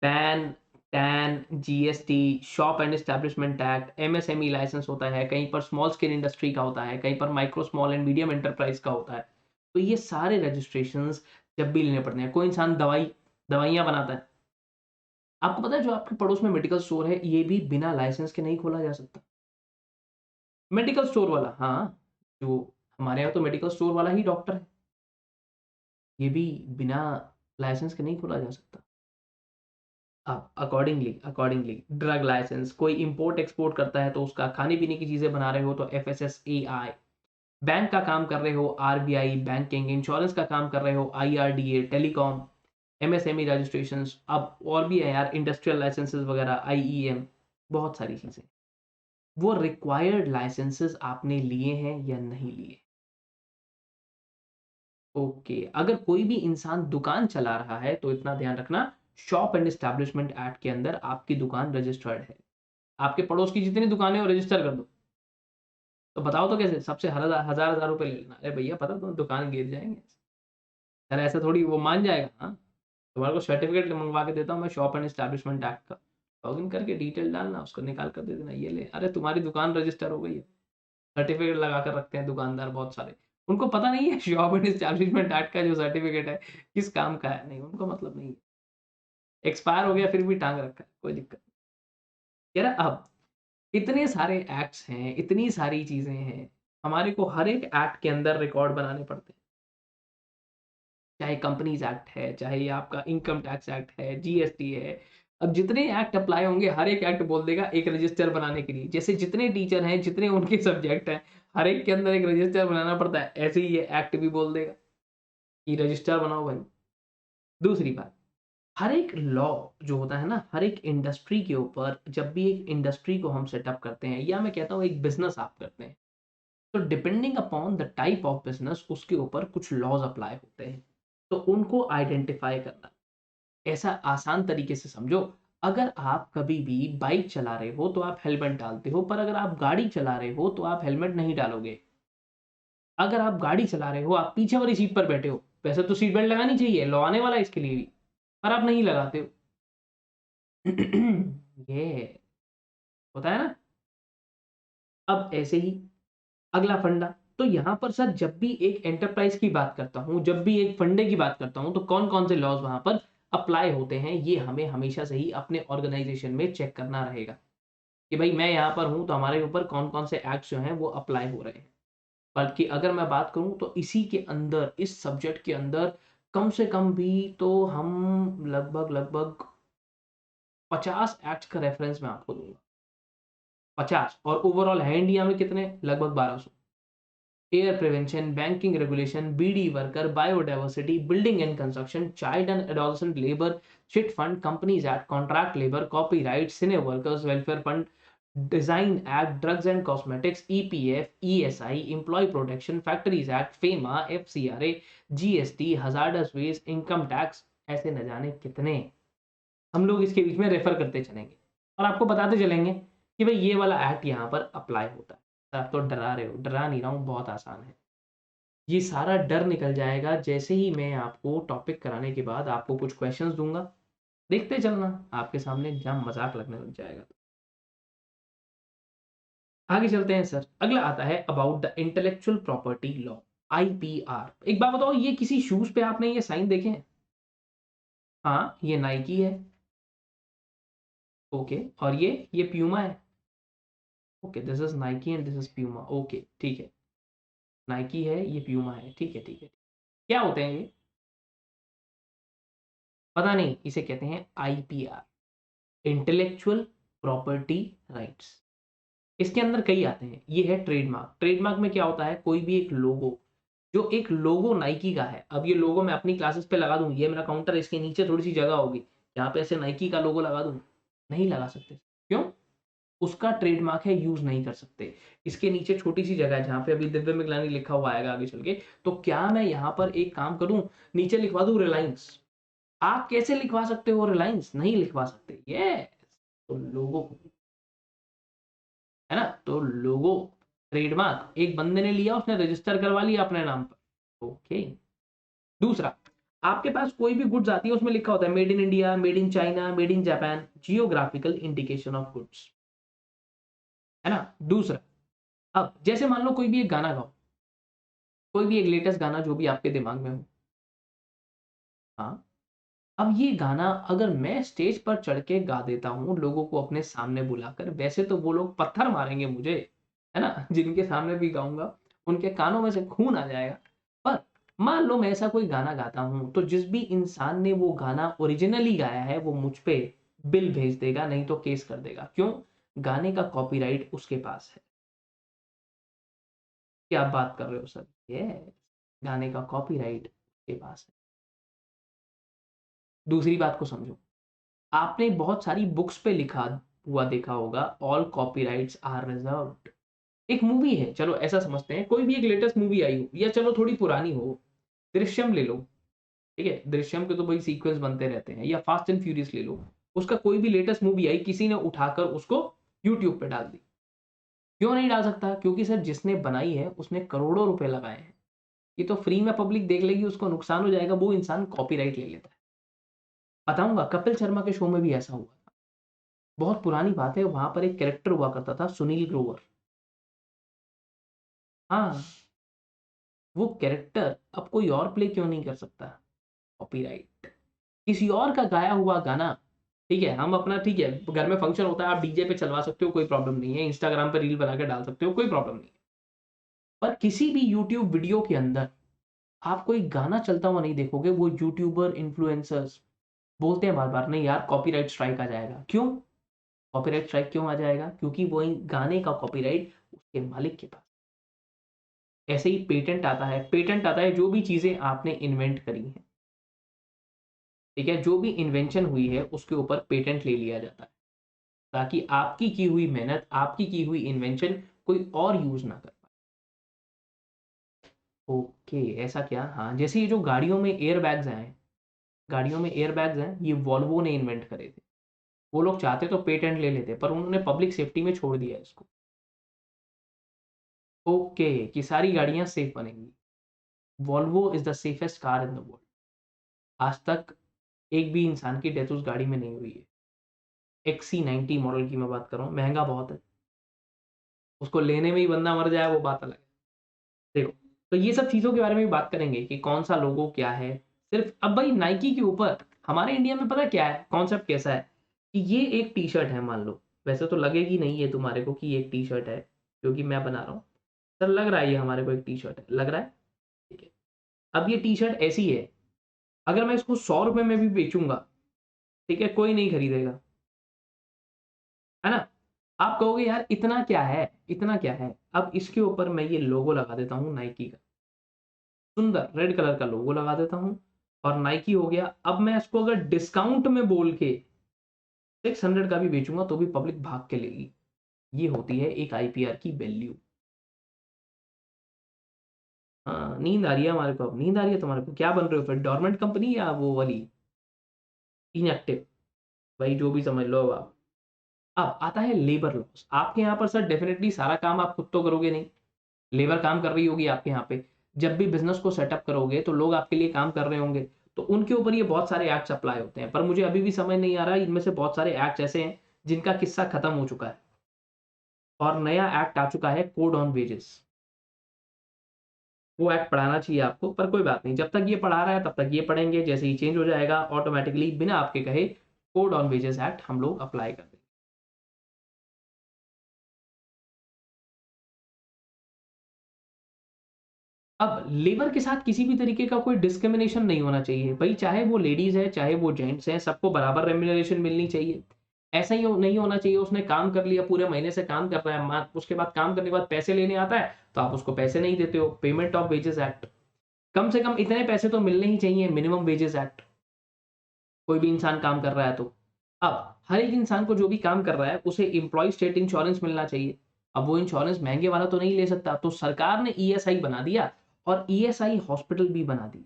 PAN, TAN, GST, shop and establishment act, MSME licence होता है, कहीं पर स्मॉल स्केल इंडस्ट्री का होता है, कहीं पर micro small and medium enterprise का होता है। तो ये सारे रजिस्ट्रेशंस जब भी लेने पड़ते हैं, कोई इंसान दवाइयाँ बनाता है। आपको पता है जो आपके पड़ोस में मेडिकल स्टोर है, ये भी बिना लाइसेंस के नहीं खोला जा सकता। मेडिकल स्टोर वाला, हाँ, जो हमारे यहाँ तो मेडिकल स्टोर वाला ही डॉक्टर है। ये भी बिना लाइसेंस के नहीं खोला जा सकता। अब अकॉर्डिंगली ड्रग लाइसेंस, कोई इंपोर्ट एक्सपोर्ट करता है तो उसका खाने पीने की चीजें बना रहे हो तो एफएसएसएआई, बैंक का काम कर रहे हो आरबीआई बैंकिंग, इंश्योरेंस का काम कर रहे हो आईआरडीए, टेलीकॉम, एमएसएमई रजिस्ट्रेशंस, अब और भी है यार, इंडस्ट्रियल लाइसेंसेस वगैरह, आईईएम, बहुत सारी चीजें। वो रिक्वायर्ड लाइसेंसेस आपने लिए हैं या नहीं लिए? ओके, अगर कोई भी इंसान दुकान चला रहा है तो इतना ध्यान रखना, शॉप एंड एस्टैब्लिशमेंट एक्ट के अंदर आपकी दुकान रजिस्टर्ड है। आपके पड़ोस की जितनी दुकानें हो रजिस्टर कर दो। तो बताओ तो कैसे, सबसे हजार हजार रुपए ले लेना, अरे भैया पता तो दुकान गिर जाएंगे। अरे ऐसा थोड़ी वो मान जाएगा, हाँ, तुम्हारे को सर्टिफिकेट मंगवा के देता हूँ मैं शॉप एंड एस्टैब्लिशमेंट एक्ट का, लॉगिन करके डिटेल डालना, उसको निकाल कर दे देना, ये ले, अरे तुम्हारी दुकान रजिस्टर हो गई है। सर्टिफिकेट लगा कर रखते हैं दुकानदार बहुत सारे, उनको पता नहीं है शॉप एंड एस्टैब्लिशमेंट एक्ट का जो सर्टिफिकेट है किस काम का है, नहीं उनको मतलब नहीं है, एक्सपायर हो गया फिर भी टांग रखा है, कोई दिक्कत नहीं। यार अब इतने सारे एक्ट्स हैं, इतनी सारी चीजें हैं, हमारे को हर एक एक्ट के अंदर रिकॉर्ड बनाने पड़ते हैं, चाहे कंपनीज एक्ट है, चाहे ये आपका इनकम टैक्स एक्ट है, जीएसटी है। अब जितने एक्ट अप्लाई होंगे, हर एक एक्ट बोल देगा एक रजिस्टर बनाने के लिए, जैसे जितने टीचर हैं, जितने उनके सब्जेक्ट हैं, हर एक के अंदर एक रजिस्टर बनाना पड़ता है, ऐसे ही ये एक्ट भी बोल देगा कि रजिस्टर बनाओ भाई। दूसरी बात, हर एक लॉ जो होता है ना, हर एक इंडस्ट्री के ऊपर, जब भी एक इंडस्ट्री को हम सेटअप करते हैं, या मैं कहता हूँ एक बिजनेस आप करते हैं, तो depending upon the type of business उसके ऊपर कुछ लॉज अप्लाई होते हैं, तो उनको आइडेंटिफाई करना, ऐसा आसान तरीके से समझो, अगर आप कभी भी बाइक चला रहे हो तो आप हेलमेट डालते हो, पर अगर आप गाड़ी चला रहे हो तो आप हेलमेट नहीं डालोगे। अगर आप गाड़ी चला रहे हो, आप पीछे वाली सीट पर बैठे हो, वैसे तो सीट बेल्ट लगानी चाहिए, लॉ आने वाला है इसके लिए भी, पर आप नहीं लगाते हो। ये होता है ना। अब ऐसे ही अगला फंडा, तो यहाँ पर सर जब भी एक एंटरप्राइज की बात करता हूँ, जब भी एक फंडे की बात करता हूँ, तो कौन कौन से लॉज वहां पर अप्लाई होते हैं, ये हमें हमेशा से ही अपने ऑर्गेनाइजेशन में चेक करना रहेगा कि भाई मैं यहाँ पर हूँ तो हमारे ऊपर कौन कौन से एक्ट्स जो हैं वो अप्लाई हो रहे हैं। बल्कि अगर मैं बात करूँ तो इसी के अंदर, इस सब्जेक्ट के अंदर, कम से कम भी तो हम लगभग लगभग 50 एक्ट्स का रेफरेंस मैं आपको दूंगा, 50, और ओवरऑल है इंडिया में कितने, लगभग 1200। Air prevention, banking regulation, beedi worker, biodiversity, building and construction, child and adolescent labour, chit fund, companies act, contract labour, copyright, cine workers welfare fund, design act, drugs and cosmetics, EPF, ESI, employ protection, factories act, FEMA, FCRA, GST, hazardous waste, income tax, ऐसे न जाने कितने हम लोग इसके बीच में refer करते चलेंगे और आपको बताते चलेंगे कि भाई ये वाला एक्ट यहाँ पर अप्लाई होता है। तो आप तो डरा रहे हो, डरा नहीं रहा हूँ, बहुत आसान है। ये सारा डर निकल जाएगा जैसे ही मैं आपको टॉपिक कराने के बाद आपको कुछ क्वेश्चंस दूंगा, देखते चलना, आपके सामने जहाँ मजाक लगने लग जाएगा। आगे चलते हैं सर, अगला आता है about the intellectual property law, IPR. एक बात बताओ, ये किसी शूज पे आपने ये साइन देखे हैं? हाँ, ये नाइकी है। ओके, और ये प्यूमा है। Okay, this is Nike and this is Puma, okay ठीक है। नाइकी है, ये प्यूमा है, ठीक है ठीक है। क्या होते हैं ये? पता नहीं, इसे कहते हैं आईपीआर, इंटेलेक्चुअल प्रॉपर्टी राइट्स। इसके अंदर कई आते हैं, ये है ट्रेडमार्क। ट्रेडमार्क में क्या होता है, कोई भी एक लोगो, जो एक लोगो नाइकी का है, अब ये लोगो मैं अपनी क्लासेस पे लगा दूं, ये मेरा काउंटर है, इसके नीचे थोड़ी सी जगह होगी, यहाँ पे ऐसे नाइकी का लोगो लगा दूं, नहीं लगा सकते। क्यों? उसका ट्रेडमार्क है, यूज नहीं कर सकते। इसके नीचे छोटी सी जगह है जहाँ पे अभी दिव्य मिगलानी लिखा हुआ आएगा आगे चल के, तो क्या मैं यहाँ पर एक काम करूं, नीचे लिखवा दूं रिलायंस? आप कैसे लिखवा सकते हो रिलायंस? नहीं लिखवा सकते। ये तो लोगों को है ना? तो लोगो, ट्रेडमार्क एक बंदे ने लिया, उसने रजिस्टर करवा लिया अपने नाम पर। ओके। दूसरा, आपके पास कोई भी गुड्स आती है, उसमें लिखा होता है made in India, made in China, made in Japan, geographical indication of goods, है ना? दूसरा, अब जैसे मान लो कोई भी एक गाना गाओ, कोई भी एक लेटेस्ट गाना जो भी आपके दिमाग में हो। हाँ, अब ये गाना अगर मैं स्टेज पर चढ़ के गा देता हूँ लोगों को अपने सामने बुलाकर, वैसे तो वो लोग पत्थर मारेंगे मुझे, है ना? जिनके सामने भी गाऊँगा, उनके कानों में से खून आ जाएगा। पर मान लो मैं ऐसा कोई गाना गाता हूँ, तो जिस भी इंसान ने वो गाना ओरिजिनली गाया है, वो मुझ पे बिल भेज देगा, नहीं तो केस कर देगा। क्यों? गाने का कॉपीराइट उसके पास है। क्या आप बात कर रहे हो सर? यस, गाने का कॉपीराइट उसके पास है। दूसरी बात को समझो। आपने बहुत सारी बुक्स पे लिखा हुआ देखा होगा, ऑल कॉपीराइट्स आर रिजर्व्ड। एक मूवी है, चलो ऐसा समझते हैं, कोई भी एक लेटेस्ट मूवी आई हो या चलो थोड़ी पुरानी हो, दृश्यम ले लो, ठीक है? दृश्यम के तो भाई सीक्वेंस बनते रहते हैं, या फास्ट एंड फ्यूरियस ले लो, उसका कोई भी लेटेस्ट मूवी आई, किसी ने उठाकर उसको यूट्यूब पे डाल दी। क्यों नहीं डाल सकता? क्योंकि सर जिसने बनाई है उसने करोड़ों रुपए लगाए हैं। ये तो फ्री में पब्लिक देख लेगी, उसको नुकसान हो जाएगा, वो इंसान कॉपीराइट ले लेता है। बताऊंगा, कपिल शर्मा के शो में भी ऐसा हुआ। बहुत पुरानी बात है, वहाँ पर एक कैरेक्टर हुआ करता था, सुनील ग्रोवर। हाँ, वो कैरेक्टर अब कोई और प्ले क्यों नहीं कर सकता? कॉपीराइट। किसी और का गाया हुआ गाना, ठीक है, हम अपना, ठीक है, घर में फंक्शन होता है, आप डीजे पे चलवा सकते हो, कोई प्रॉब्लम नहीं है, इंस्टाग्राम पे रील बना के डाल सकते हो, कोई प्रॉब्लम नहीं है। पर किसी भी यूट्यूब वीडियो के अंदर आप कोई गाना चलता हुआ नहीं देखोगे। वो यूट्यूबर, इन्फ्लुएंसर्स बोलते हैं बार-बार, नहीं यार कॉपीराइट स्ट्राइक आ जाएगा। क्यों? कॉपीराइट स्ट्राइक क्यों आ जाएगा? क्योंकि वो इन गाने का कॉपीराइट उसके मालिक के पास। ऐसे ही पेटेंट आता है जो भी चीज़ें आपने इन्वेंट करी हैं, ठीक है? जो भी इन्वेंशन हुई है उसके ऊपर पेटेंट ले लिया जाता है, ताकि आपकी की हुई मेहनत, आपकी की हुई इन्वेंशन कोई और यूज़ ना कर पाए। ओके, ऐसा क्या? हाँ, जैसे ये जो गाड़ियों में एयरबैग्स हैं, ये वॉल्वो ने इन्वेंट करे थे। वो लोग चाहते तो पेटेंट ले लेते, पर उन्होंने पब्लिक सेफ्टी में छोड़ दिया इसको। ओके, कि सारी गाड़ियाँ सेफ बनेंगी। Volvo is the safest car in the world. आज तक एक भी इंसान की डेथ उस गाड़ी में नहीं हुई है। XC90 मॉडल की मैं बात कर रहा हूँ, महँगा बहुत है। उसको लेने में ही बंदा मर जाए, वो बात अलग है। देखो, तो ये सब चीज़ों के बारे में भी बात करेंगे कि कौन-सा लोगो क्या है। सिर्फ़ अब भाई नाइकी के ऊपर हमारे इंडिया में पता है क्या है, कॉन्सेप्ट कैसा है कि ये एक टी-शर्ट है मान लो, वैसे तो लगेगी नहीं ये तुम्हारे को कि ये एक टी-शर्ट है, क्योंकि मैं बना रहा हूँ। सर लग रहा है ये हमारे को एक टी-शर्ट है, लग रहा है? ठीक है। अब ये टी-शर्ट ऐसी है, अगर मैं इसको ₹100 में भी बेचूँगा, ठीक है, कोई नहीं खरीदेगा, है ना? आप कहोगे यार इतना क्या है, इतना क्या है? अब इसके ऊपर मैं ये लोगो लगा देता हूँ नाइकी का, सुंदर रेड कलर का लोगो लगा देता हूँ और नाइकी हो गया। अब मैं इसको अगर डिस्काउंट में बोल के 600 का भी बेचूँगा तो भी पब्लिक भाग के लेगी। ये होती है एक आईपीआर की वैल्यू। हाँ, नींद आ रही है हमारे को अब, नींद आ रही है तुम्हारे को? क्या बन रहे हो फिर, डोरमेंट कंपनी या वो वाली इनएक्टिव? भाई जो भी समझ लो अब आप। अब आता है लेबर लॉस। आपके यहाँ पर सर डेफ़िनिटली सारा काम आप खुद तो करोगे नहीं, लेबर काम कर रही होगी आपके यहाँ पे। जब भी बिज़नेस को सेटअप करोगे तो लोग आपके लिए काम कर रहे होंगे, तो उनके ऊपर ये बहुत सारे एक्ट्स अप्लाई होते हैं। पर मुझे अभी भी समझ नहीं आ रहा, इनमें से बहुत सारे एक्ट्स ऐसे हैं जिनका किस्सा खत्म हो चुका है और नया एक्ट आ चुका है, कोड ऑन वेजेस। वो एक्ट पढ़ाना चाहिए आपको, पर कोई बात नहीं, जब तक ये पढ़ा रहा है तब तक ये पढ़ेंगे, जैसे ही चेंज हो जाएगा ऑटोमैटिकली बिना आपके कहे कोड ऑन वेजेस एक्ट हम लोग अप्लाई कर देंगे। अब लेबर के साथ किसी भी तरीके का कोई डिस्क्रिमिनेशन नहीं होना चाहिए। भई चाहे वो लेडीज़ है, चाहे वो जेंट्स हैं, सबको बराबर रेम्युनरेशन मिलनी चाहिए। ऐसा ही नहीं होना चाहिए उसने काम कर लिया, पूरे महीने से काम कर रहा है, मा उसके बाद काम करने के बाद पैसे लेने आता है, तो आप उसको पैसे नहीं देते हो। पेमेंट ऑफ वेजेस एक्ट, कम से कम इतने पैसे तो मिलने ही चाहिए, मिनिमम वेजेस एक्ट। कोई भी इंसान काम कर रहा है तो। अब हर एक इंसान को जो भी काम कर रहा है उसे एम्प्लॉयी स्टेट इंश्योरेंस मिलना चाहिए। अब वो इंश्योरेंस महँगे वाला तो नहीं ले सकता, तो सरकार ने ईएसआई बना दिया और ईएसआई हॉस्पिटल भी बना दी।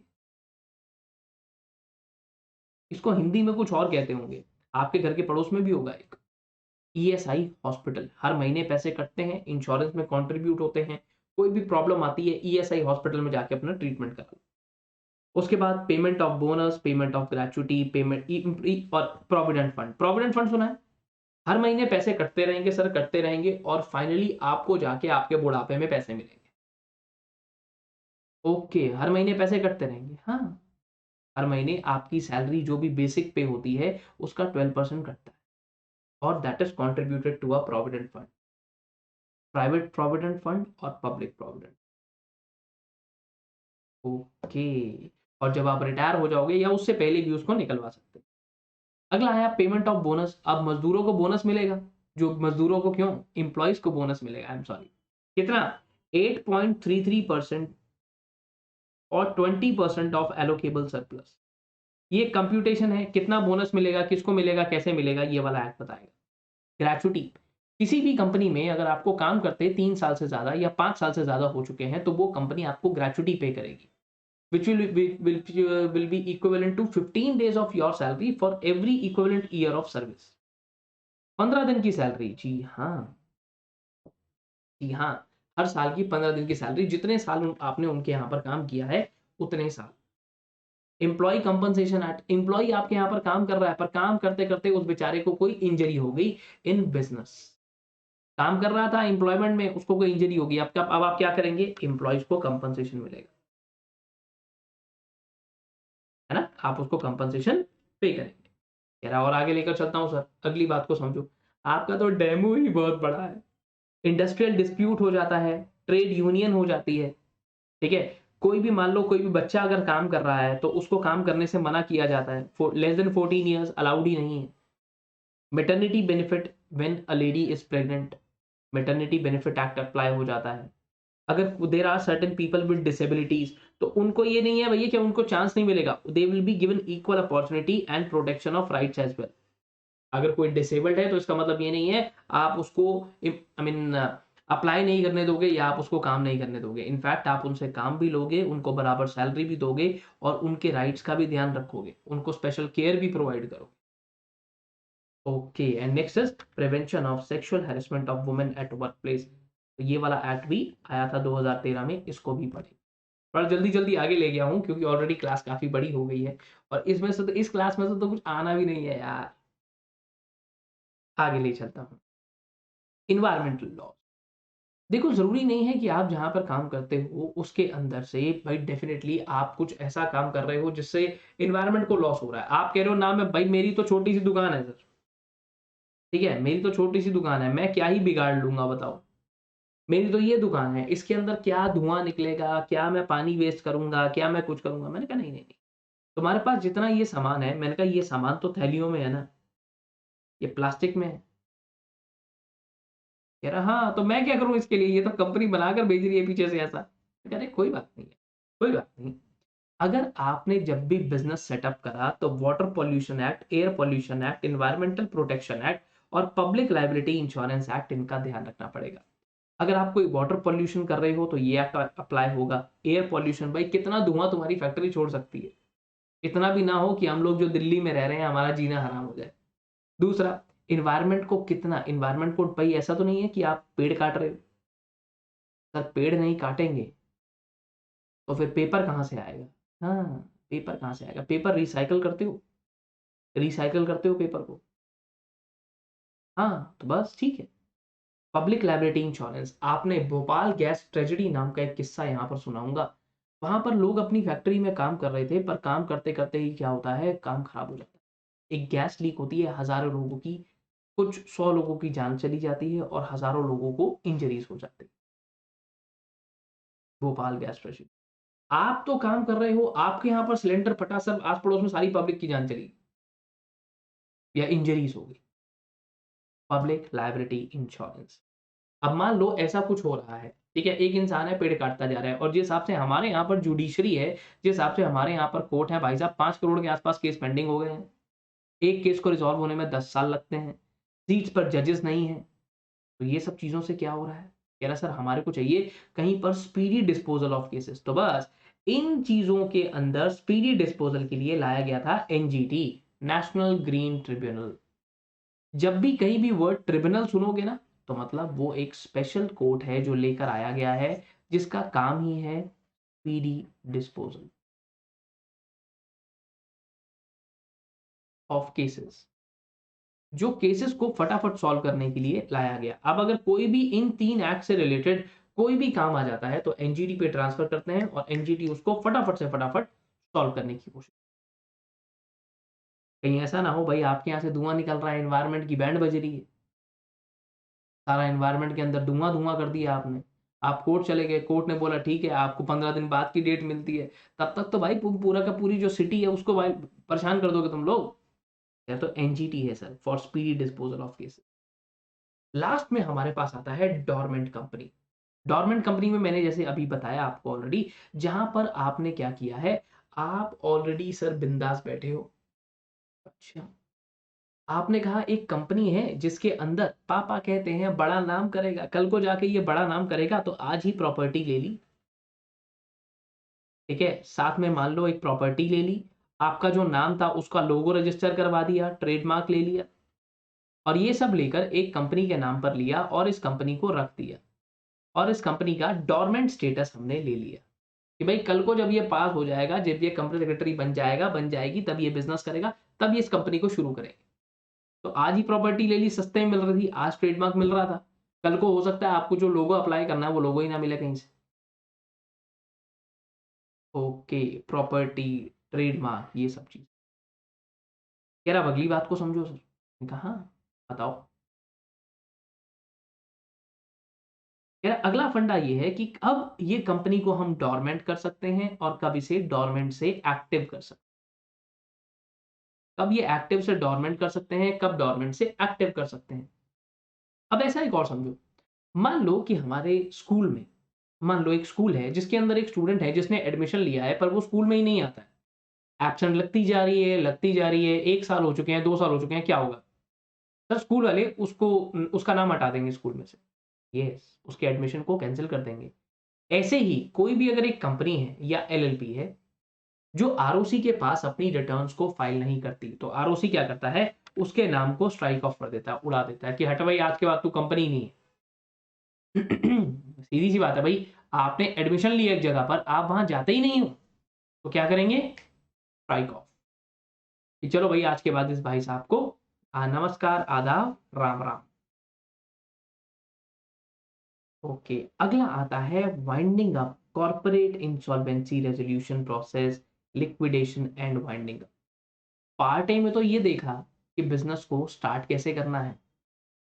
इसको हिंदी में कुछ और कहते होंगे, आपके घर के पड़ोस में भी होगा एक। ईएसआई हॉस्पिटल, हर महीने पैसे कटते हैं, इंश्योरेंस में कंट्रीब्यूट होते हैं, कोई भी प्रॉब्लम आती है ईएसआई हॉस्पिटल में जाके अपना ट्रीटमेंट करा लो। उसके बाद payment of bonus, payment of gratuity, payment और प्रोविडेंट फंड। प्रोविडेंट फंड सुना है? हर महीने पैसे कटते रहेंगे सर, कटते रहेंगे और फाइनली आपको जाके आपके बुढ़ापे में पैसे मिलेंगे। ओके, हर महीने पैसे कटते रहेंगे। हाँ, हर महीने आपकी सैलरी जो भी बेसिक पे होती है उसका 12% कटता है और that is contributed to a provident fund, private provident fund और पब्लिक प्रोविडेंट। ओके, और जब आप रिटायर हो जाओगे या उससे पहले भी उसको निकलवा सकते हैं। अगला आया पेमेंट ऑफ बोनस। अब मजदूरों को बोनस मिलेगा, जो मजदूरों को क्यों, एम्प्लॉइज को बोनस मिलेगा, आई एम सॉरी। कितना? 8.33% और 20% ऑफ एलोकेबल सरप्लस। ये कंप्यूटेशन है, कितना बोनस मिलेगा, किसको मिलेगा, कैसे मिलेगा, ये वाला एक्ट बताएगा। ग्रेचुटी, किसी भी कंपनी में अगर आपको काम करते 3 साल से ज्यादा या 5 साल से ज्यादा हो चुके हैं तो वो कंपनी आपको ग्रेचुटी पे करेगी, which will be equivalent to 15 days of your salary for every equivalent year of service। 15 दिन की सैलरी, जी हाँ, जी हाँ, हर साल की 15 दिन की सैलरी, जितने साल आपने उनके यहाँ पर काम किया है उतने साल। एम्प्लॉय कंपनसेशन एक्ट, एम्प्लॉय आपके यहाँ पर काम कर रहा है पर काम करते करते उस बेचारे को कोई इंजरी हो गई इन बिजनेस, काम कर रहा था एम्प्लॉयमेंट में, उसको कोई इंजरी होगी, अब आप क्या करेंगे, एम्प्लॉयज को कंपनसेशन मिलेगा, है ना, आप उसको कंपनसेशन पे करेंगे। कह रहा और आगे लेकर चलता हूँ सर, अगली बात को समझो। आपका तो डेमो ही बहुत बड़ा है। इंडस्ट्रियल डिस्प्यूट हो जाता है, ट्रेड यूनियन हो जाती है, ठीक है। कोई भी मान लो कोई भी बच्चा अगर काम कर रहा है तो उसको काम करने से मना किया जाता है, लेस देन 14 ईयर्स अलाउड ही नहीं है। Maternity benefit when a lady is pregnant, maternity benefit act apply हो जाता है। अगर there are certain people with disabilities तो उनको ये नहीं है भैया कि उनको चांस नहीं मिलेगा, they will be given equal opportunity and protection of rights as well. अगर कोई डिसेबल्ड है तो इसका मतलब ये नहीं है आप उसको आई मीन अप्लाई नहीं करने दोगे या आप उसको काम नहीं करने दोगे। इनफैक्ट आप उनसे काम भी लोगे, उनको बराबर सैलरी भी दोगे और उनके राइट्स का भी ध्यान रखोगे, उनको स्पेशल केयर भी प्रोवाइड करोगे। Okay, and next is prevention of sexual harassment of women at work place. तो ये वाला एक्ट भी आया था 2013 में, इसको भी पढ़े। पर जल्दी जल्दी आगे ले गया हूँ क्योंकि ऑलरेडी क्लास काफी बड़ी हो गई है और इसमें से तो इस क्लास में से तो कुछ आना भी नहीं है यार। आगे ले चलता हूँ। इन्वायरमेंटल लॉ, देखो जरूरी नहीं है कि आप जहां पर काम करते हो उसके अंदर से भाई डेफिनेटली आप कुछ ऐसा काम कर रहे हो जिससे इन्वायरमेंट को लॉस हो रहा है। आप कह रहे हो ना मैं भाई मेरी तो छोटी सी दुकान है सर, ठीक है, मेरी तो छोटी सी दुकान है, मैं क्या ही बिगाड़ लूंगा बताओ, मेरी तो ये दुकान है, इसके अंदर क्या धुआं निकलेगा, क्या मैं पानी वेस्ट करूंगा, क्या मैं कुछ करूंगा। मैंने कहा नहीं नहीं नहीं, तुम्हारे पास जितना ये सामान है, मैंने कहा ये सामान तो थैलियों में है ना, ये प्लास्टिक में है। कह रहा हाँ तो मैं क्या करूं इसके लिए, ये तो कंपनी बनाकर भेज रही है पीछे से ऐसा। कह रहे कोई बात नहीं है, कोई बात नहीं। अगर आपने जब भी बिजनेस सेटअप करा तो water pollution act, air pollution act, environmental protection act और पब्लिक लायबिलिटी इंश्योरेंस एक्ट, इनका ध्यान रखना पड़ेगा। अगर आप कोई वाटर पॉल्यूशन कर रहे हो तो ये एक्ट अप्लाई होगा। एयर पॉल्यूशन, भाई कितना धुआं तुम्हारी फैक्ट्री छोड़ सकती है, इतना भी ना हो कि हम लोग जो दिल्ली में रह रहे हैं हमारा जीना हराम हो जाए। दूसरा, इन्वायरमेंट को कितना, इन्वायरमेंट को भाई ऐसा तो नहीं है कि आप पेड़ काट रहे हो, सर पेड़ नहीं काटेंगे तो फिर पेपर कहाँ से आएगा। हाँ, पेपर कहाँ से आएगा, पेपर रिसाइकल करते हो, रिसाइकल करते हो पेपर को। हाँ तो बस ठीक है। पब्लिक लायबिलिटी इंश्योरेंस, आपने भोपाल गैस ट्रेजेडी नाम का एक किस्सा यहाँ पर सुनाऊंगा। वहां पर लोग अपनी फैक्ट्री में काम कर रहे थे पर काम करते करते ही क्या होता है, काम खराब हो जाता है, एक गैस लीक होती है, हजारों लोगों की, कुछ 100 लोगों की जान चली जाती है और हजारों लोगों को इंजरीज हो जाती है। भोपाल गैस ट्रेजेडी, आप तो काम कर रहे हो, आपके यहाँ पर सिलेंडर फटा, सब आस पड़ोस में सारी पब्लिक की जान चली या इंजरीज हो गई। Public liability insurance. अब मान लो ऐसा कुछ हो रहा है, ठीक है, एक इंसान है पेड़ काटता जा रहा है और जिस हिसाब से हमारे यहाँ पर जुडिशरी है, जिस हिसाब से हमारे यहाँ पर कोर्ट है, भाई साहब 5 करोड़ के आसपास केस पेंडिंग हो गए हैं, एक केस को रिजॉल्व होने में 10 साल लगते हैं, सीट्स पर जजेस नहीं है। तो ये सब चीजों से क्या हो रहा है, कह रहा सर हमारे को चाहिए कहीं पर स्पीडी डिस्पोजल ऑफ केसेस। तो बस इन चीजों के अंदर स्पीडी डिस्पोजल के लिए लाया गया था एनजीटी, नेशनल ग्रीन ट्रिब्यूनल। जब भी कहीं भी वर्ड ट्रिब्यूनल सुनोगे ना, तो मतलब वो एक स्पेशल कोर्ट है जो लेकर आया गया है, जिसका काम ही है स्पीडी डिस्पोजल ऑफ केसेस, जो केसेस को फटाफट सॉल्व करने के लिए लाया गया। अब अगर कोई भी इन 3 एक्ट से रिलेटेड कोई भी काम आ जाता है, तो एनजीटी पे ट्रांसफर करते हैं और एनजीटी उसको फटाफट से फटाफट सॉल्व करने की कोशिश। कहीं ऐसा ना हो भाई आपके यहाँ से धुआँ निकल रहा है, एनवायरनमेंट की बैंड बज रही है, सारा एनवायरनमेंट के अंदर धुआँ-धुआँ कर दिया आपने। आप कोर्ट चले गए, कोर्ट ने बोला ठीक है आपको 15 दिन बाद की डेट मिलती है। तब तक तो भाई पूरा का पूरी जो सिटी है उसको भाई परेशान कर दोगे तुम लोग। या तो एनजीटी है sir, for speedy disposal of cases. Last में हमारे पास आता है डोरमेंट कंपनी। डोरमेंट कंपनी में मैंने जैसे अभी बताया आपको ऑलरेडी, जहां पर आपने क्या किया है, आप ऑलरेडी सर बिंदास बैठे हो। अच्छा, आपने कहा एक कंपनी है जिसके अंदर पापा कहते हैं बड़ा नाम करेगा, कल को जाके ये बड़ा नाम करेगा, तो आज ही प्रॉपर्टी ले ली। ठीक है, साथ में मान लो एक प्रॉपर्टी ले ली, आपका जो नाम था उसका लोगो रजिस्टर करवा दिया, ट्रेडमार्क ले लिया, और ये सब लेकर एक कंपनी के नाम पर लिया और इस कंपनी को रख दिया, और इस कंपनी का डोरमेंट स्टेटस हमने ले लिया कि भाई कल को जब ये पास हो जाएगा, जब ये कंपनी सेक्रेटरी बन जाएगा, बन जाएगी, तब ये बिजनेस करेगा, तब ये इस कंपनी को शुरू करेंगे। तो आज ही प्रॉपर्टी ले ली, सस्ते में मिल रही थी, आज ट्रेडमार्क मिल रहा था, कल को हो सकता है आपको जो लोगो अप्लाई करना है वो लोगो ही ना मिले कहीं से। ओके, प्रॉपर्टी, ट्रेडमार्क, ये सब चीज। कह रहा अब अगली बात को समझो सर। मैंने कहा हाँ, बताओ। कह रहा अगला फंडा ये है कि अब ये कंपनी को हम डोरमेंट कर सकते हैं और कब इसे डोरमेंट से एक्टिव कर सकते हैं, कब ये एक्टिव से डोरमेंट कर सकते हैं, कब डोरमेंट से एक्टिव कर सकते हैं। अब ऐसा एक और समझो, मान लो कि हमारे स्कूल में, मान लो एक स्कूल है जिसके अंदर एक स्टूडेंट है जिसने एडमिशन लिया है पर वो स्कूल में ही नहीं आता है, एब्सेंट लगती जा रही है, लगती जा रही है, 1 साल हो चुके हैं, 2 साल हो चुके हैं, क्या होगा? सर स्कूल वाले उसको उसका नाम हटा देंगे स्कूल में से। यस, उसके एडमिशन को कैंसल कर देंगे। ऐसे ही कोई भी अगर एक कंपनी है या एलएलपी है जो आरओसी के पास अपनी रिटर्न्स को फाइल नहीं करती, तो आरओसी क्या करता है, उसके नाम को स्ट्राइक ऑफ कर देता है, उड़ा देता है कि हट भाई आज के बाद तू कंपनी नहीं है। सीधी सी बात है भाई, आपने एडमिशन लिया एक जगह पर, आप वहां जाते ही नहीं हो, तो क्या करेंगे, स्ट्राइक ऑफ, कि चलो भाई आज के बाद इस भाई साहब को नमस्कार, आदाब, राम राम। ओके, अगला आता है winding up corporate insolvency resolution process, liquidation and winding up. Part A में तो ये देखा कि बिजनेस को स्टार्ट कैसे करना है,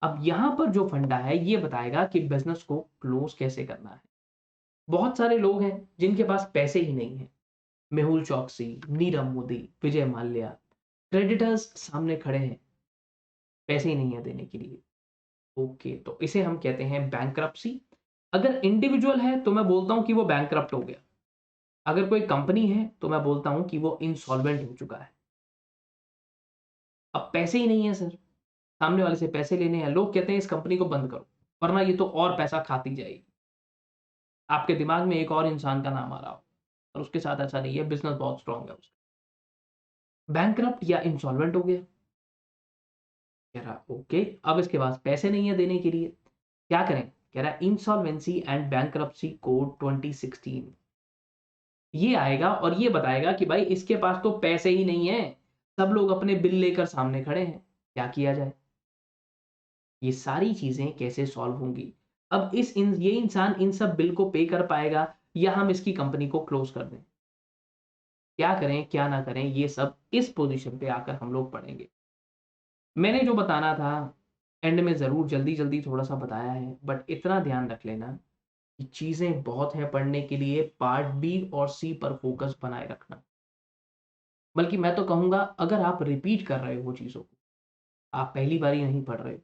अब यहाँ पर जो फंडा है ये बताएगा कि बिजनेस को क्लोज कैसे करना है। बहुत सारे लोग हैं जिनके पास पैसे ही नहीं है, मेहुल चौकसी, नीरव मोदी, विजय माल्या, क्रेडिटर्स सामने खड़े हैं, पैसे ही नहीं है देने के लिए। ओके, तो इसे हम कहते हैं बैंकरप्सी। अगर इंडिविजुअल है तो मैं बोलता हूं कि वो बैंकरप्ट हो गया, अगर कोई कंपनी है तो मैं बोलता हूं कि वो इंसॉल्वेंट हो चुका है। अब पैसे ही नहीं है सर, सामने वाले से पैसे लेने हैं, लोग कहते हैं इस कंपनी को बंद करो वरना ये तो और पैसा खाती जाएगी। आपके दिमाग में एक और इंसान का नाम आ रहा हो, और उसके साथ ऐसा नहीं है, बिजनेस बहुत स्ट्रांग है उसका। बैंकरप्ट या इंसॉल्वेंट हो गया, कह रहा ओके अब इसके पास पैसे नहीं है देने के लिए, क्या करें, कह रहा इंसॉल्वेंसी एंड बैंकरप्सी कोड 2016 ये आएगा और ये बताएगा कि भाई इसके पास तो पैसे ही नहीं है, सब लोग अपने बिल लेकर सामने खड़े हैं, क्या किया जाए। ये सारी चीजें कैसे सॉल्व होंगी, अब ये इंसान इन सब बिल को पे कर पाएगा या हम इसकी कंपनी को क्लोज कर दें, क्या करें क्या ना करें, ये सब इस पोजीशन पे आकर हम लोग पढ़ेंगे। मैंने जो बताना था एंड में जरूर जल्दी जल्दी थोड़ा सा बताया है, बट इतना ध्यान रख लेना कि चीजें बहुत हैं पढ़ने के लिए, पार्ट बी और सी पर फोकस बनाए रखना। बल्कि मैं तो कहूंगा अगर आप रिपीट कर रहे हो वो चीजों को, आप पहली बारी नहीं पढ़ रहे,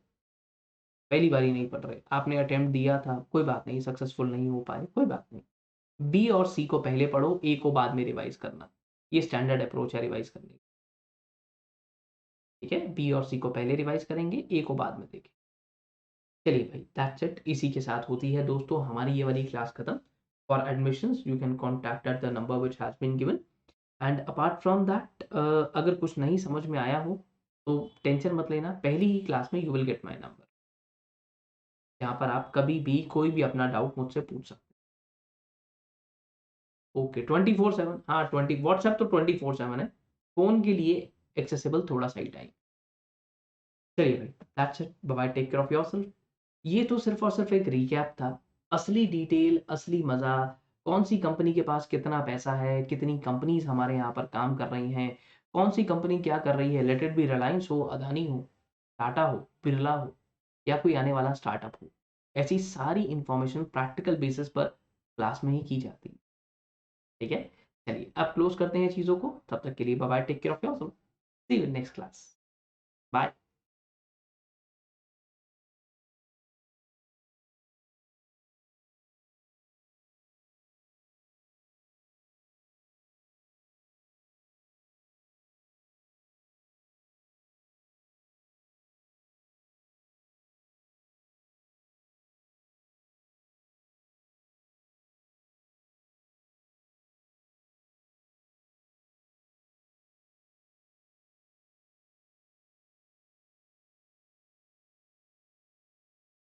पहली बारी नहीं पढ़ रहे, आपने अटेम्प्ट दिया था, कोई बात नहीं, सक्सेसफुल नहीं हो पाए, कोई बात नहीं, बी और सी को पहले पढ़ो, ए को बाद में रिवाइज करना, ये स्टैंडर्ड अप्रोच है रिवाइज करने की। ठीक है, बी और सी को पहले रिवाइज करेंगे, ए को बाद में देखें। चलिए भाई दैट्स इट, इसी के साथ होती है दोस्तों हमारी ये वाली क्लास खत्म। For admissions you can contact at the number which has been given, and apart from that अगर कुछ नहीं समझ में आया हो तो टेंशन मत लेना, पहली ही क्लास में you will get my number. यहाँ पर आप कभी भी कोई भी अपना डाउट मुझसे पूछ सकते हो। ओके, 24/7, हाँ 20, व्हाट्सएप तो 24/7 है, फ़ोन के लिए एक्सेसिबल थोड़ा सा ही टाइम। चलिए भाई, that's it, bye bye, take care of yourself. ये तो सिर्फ़ और सिर्फ़ एक रिकैप था। असली डिटेल, असली मज़ा, कौन-सी कंपनी के पास कितना पैसा है, कितनी कंपनीज़ हमारे यहाँ पर काम कर रही हैं, कौन-सी कंपनी क्या कर रही है, लेट इट बी रिलायंस हो, अदानी हो, टाटा हो, बिरला हो या कोई आने वाला स्टार्टअप हो। ऐसी सारी इन्फॉर्मेशन प्रैक्टिकल बेसिस पर क्लास में ही की जाती है। ठीक है? चलिए अब क्लोज़ करते हैं चीज़ों को। तब तक के लिए bye bye, take care of yourself. See you in next class. Bye.